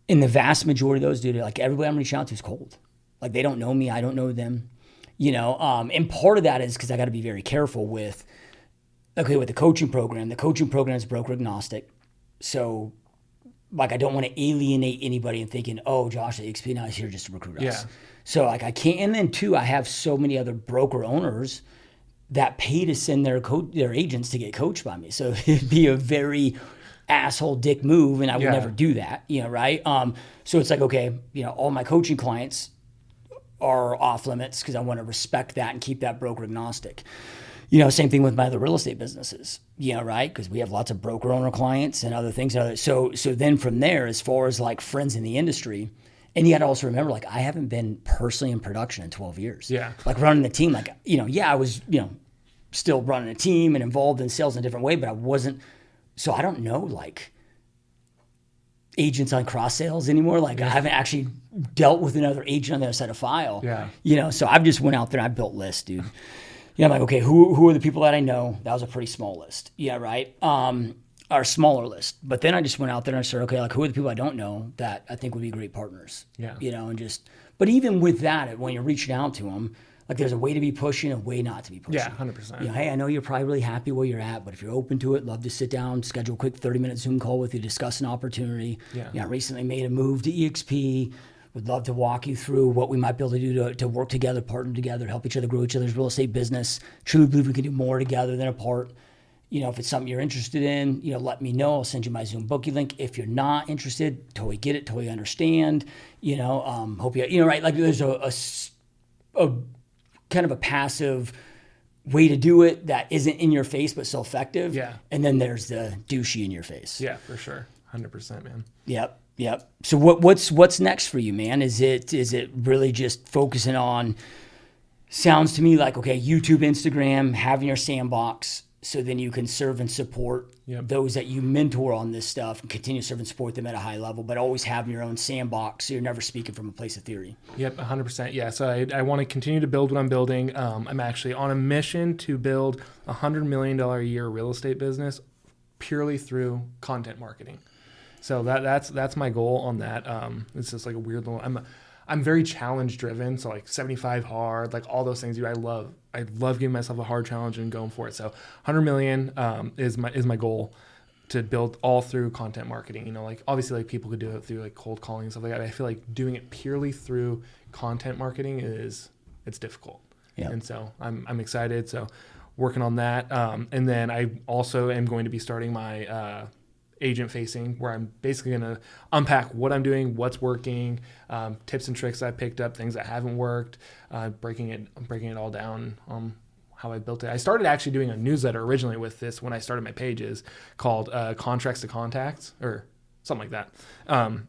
And the vast majority of those, dude, like everybody I'm reaching out to is cold. Like they don't know me, I don't know them, and part of that is because I got to be very careful with the coaching program. The coaching program is broker agnostic. So like I don't want to alienate anybody and thinking, oh, Josh, the XP now is here just to recruit us. Yeah. So like I can't. And then two, I have so many other broker owners that pay to send their agents to get coached by me. So it'd be a very asshole dick move, and I would never do that. Right? So it's like, okay, all my coaching clients are off limits because I want to respect that and keep that broker agnostic. Same thing with my other real estate businesses, right? Because we have lots of broker owner clients and other things. So then from there, as far as like friends in the industry, and you got to also remember, like I haven't been personally in production in 12 years. Yeah. Like running the team, like, I was, still running a team and involved in sales in a different way, but I wasn't. So I don't know, like agents on cross sales anymore. Like I haven't actually dealt with another agent on the other side of file. Yeah. So I've just went out there, I built lists, dude. I'm like, okay, who are the people that I know? That was a pretty small list. Yeah, right. our smaller list. But then I just went out there and I said, okay, like who are the people I don't know that I think would be great partners? Yeah. And just, but even with that, when you're reaching out to them, like there's a way to be pushing, a way not to be pushing. Yeah, 100%. Hey, I know you're probably really happy where you're at, but if you're open to it, love to sit down, schedule a quick 30-minute Zoom call with you, discuss an opportunity. Yeah. I recently made a move to EXP. Would love to walk you through what we might be able to do to work together, partner together, help each other grow each other's real estate business. Truly believe we can do more together than apart. If it's something you're interested in, let me know. I'll send you my Zoom booking link. If you're not interested, totally get it, totally understand. Hope you, right? Like there's a kind of a passive way to do it that isn't in your face but so effective. Yeah. And then there's the douchey in your face. Yeah, for sure. 100%, man. Yep. So what's next for you, man? Is it really just focusing on, sounds to me like, okay, YouTube, Instagram, having your sandbox so then you can serve and support those that you mentor on this stuff and continue to serve and support them at a high level, but always having your own sandbox so you're never speaking from a place of theory. Yep, 100%. Yeah, so I want to continue to build what I'm building. I'm actually on a mission to build a $100 million a year real estate business purely through content marketing. So that's my goal on that. It's just like a weird little, I'm very challenge driven. So like 75 hard, like all those things. I love giving myself a hard challenge and going for it. So 100 million is my goal to build all through content marketing. Like obviously like people could do it through like cold calling and stuff like that. I feel like doing it purely through content marketing it's difficult. Yeah. And so I'm excited. So working on that. And then I also am going to be starting my agent facing, where I'm basically going to unpack what I'm doing, what's working, tips and tricks I picked up, things that haven't worked, breaking it all down, how I built it. I started actually doing a newsletter originally with this when I started my pages called Contracts to Contacts or something like that.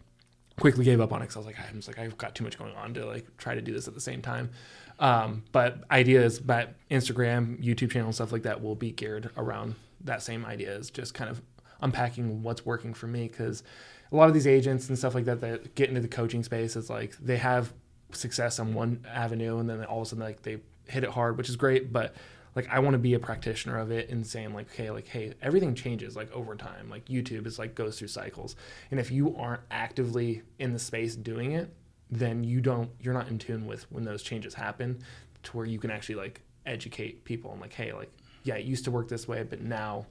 Quickly gave up on it because I was like, I've got too much going on to like try to do this at the same time. But ideas, but Instagram, YouTube channel, stuff like that will be geared around that same ideas, just kind of unpacking what's working for me, because a lot of these agents and stuff like that get into the coaching space, it's like they have success on one avenue and then all of a sudden like they hit it hard, which is great, but like I want to be a practitioner of it and saying like, hey, everything changes like over time. Like YouTube is like goes through cycles, and if you aren't actively in the space doing it, then you're not in tune with when those changes happen to where you can actually like educate people and like, hey, like yeah, it used to work this way, but now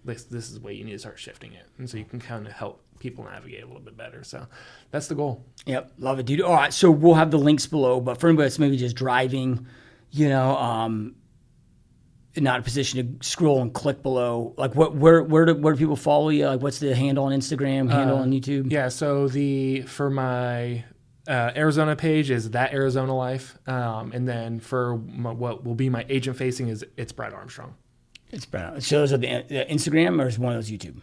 this is the way you need to start shifting it. And so you can kind of help people navigate a little bit better. So that's the goal. Yep. Love it, dude. All right. So we'll have the links below, but for anybody that's maybe just driving, not in a position to scroll and click below, like where do people follow you? Like what's the handle on Instagram, handle on YouTube? Yeah. So for my Arizona page is That Arizona Life. And then for what will be my agent facing it's Brad Armstrong. It's Brad. So those are the Instagram, or is one of those YouTube?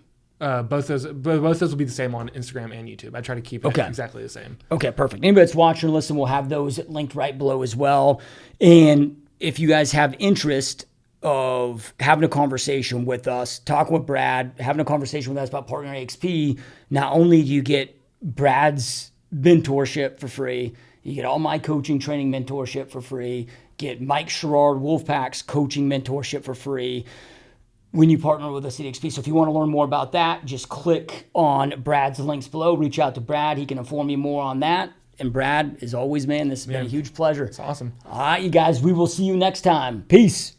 Both those will be the same on Instagram and YouTube. I try to keep it exactly the same. Okay, perfect. Anybody that's watching or listening, we'll have those linked right below as well. And if you guys have interest of having a conversation with us, talking with Brad, having a conversation with us about partnering XP, not only do you get Brad's mentorship for free, you get all my coaching, training, mentorship for free, get Mike Sherrard, Wolfpack's coaching mentorship for free when you partner with us at XP. So if you want to learn more about that, just click on Brad's links below. Reach out to Brad. He can inform you more on that. And Brad, as always, man, this has been a huge pleasure. It's awesome. All right, you guys, we will see you next time. Peace.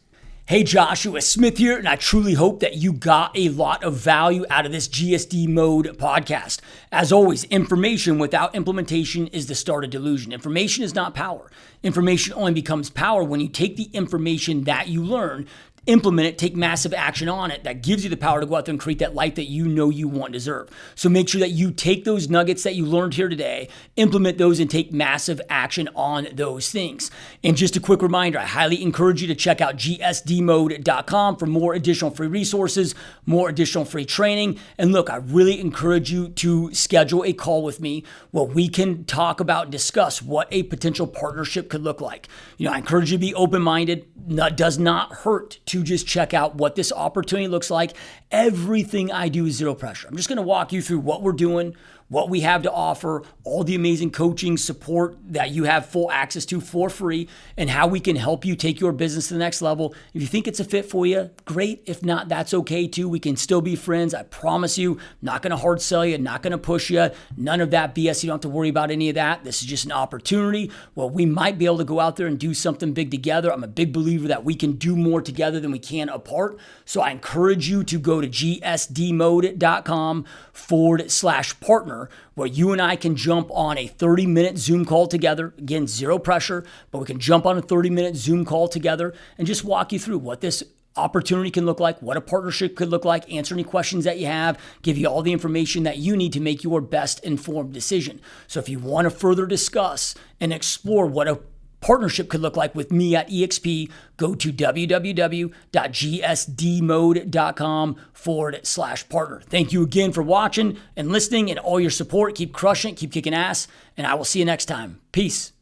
Hey, Joshua Smith here, and I truly hope that you got a lot of value out of this GSD Mode podcast. As always, information without implementation is the start of delusion. Information is not power. Information only becomes power when you take the information that you learn, implement it, take massive action on it. That gives you the power to go out there and create that life that you know you want and deserve. So make sure that you take those nuggets that you learned here today, implement those, and take massive action on those things. And just a quick reminder, I highly encourage you to check out gsdmode.com for more additional free resources, more additional free training. And look, I really encourage you to schedule a call with me where we can talk about and discuss what a potential partnership could look like. I encourage you to be open-minded. That does not hurt to just check out what this opportunity looks like. Everything I do is zero pressure. I'm just going to walk you through what we're doing, what we have to offer, all the amazing coaching support that you have full access to for free, and how we can help you take your business to the next level. If you think it's a fit for you, great. If not, that's okay too. We can still be friends. I promise you, not going to hard sell you, not going to push you, none of that BS. You don't have to worry about any of that. This is just an opportunity where we might be able to go out there and do something big together. I'm a big believer that we can do more together than we can apart. So I encourage you to go to gsdmode.com/partner, where you and I can jump on a 30-minute Zoom call together. Again, zero pressure, but we can jump on a 30-minute Zoom call together and just walk you through what this opportunity can look like, what a partnership could look like, answer any questions that you have, give you all the information that you need to make your best informed decision. So if you want to further discuss and explore what a partnership could look like with me at EXP, go to www.gsdmode.com/partner. Thank you again for watching and listening and all your support. Keep crushing it, keep kicking ass, and I will see you next time. Peace.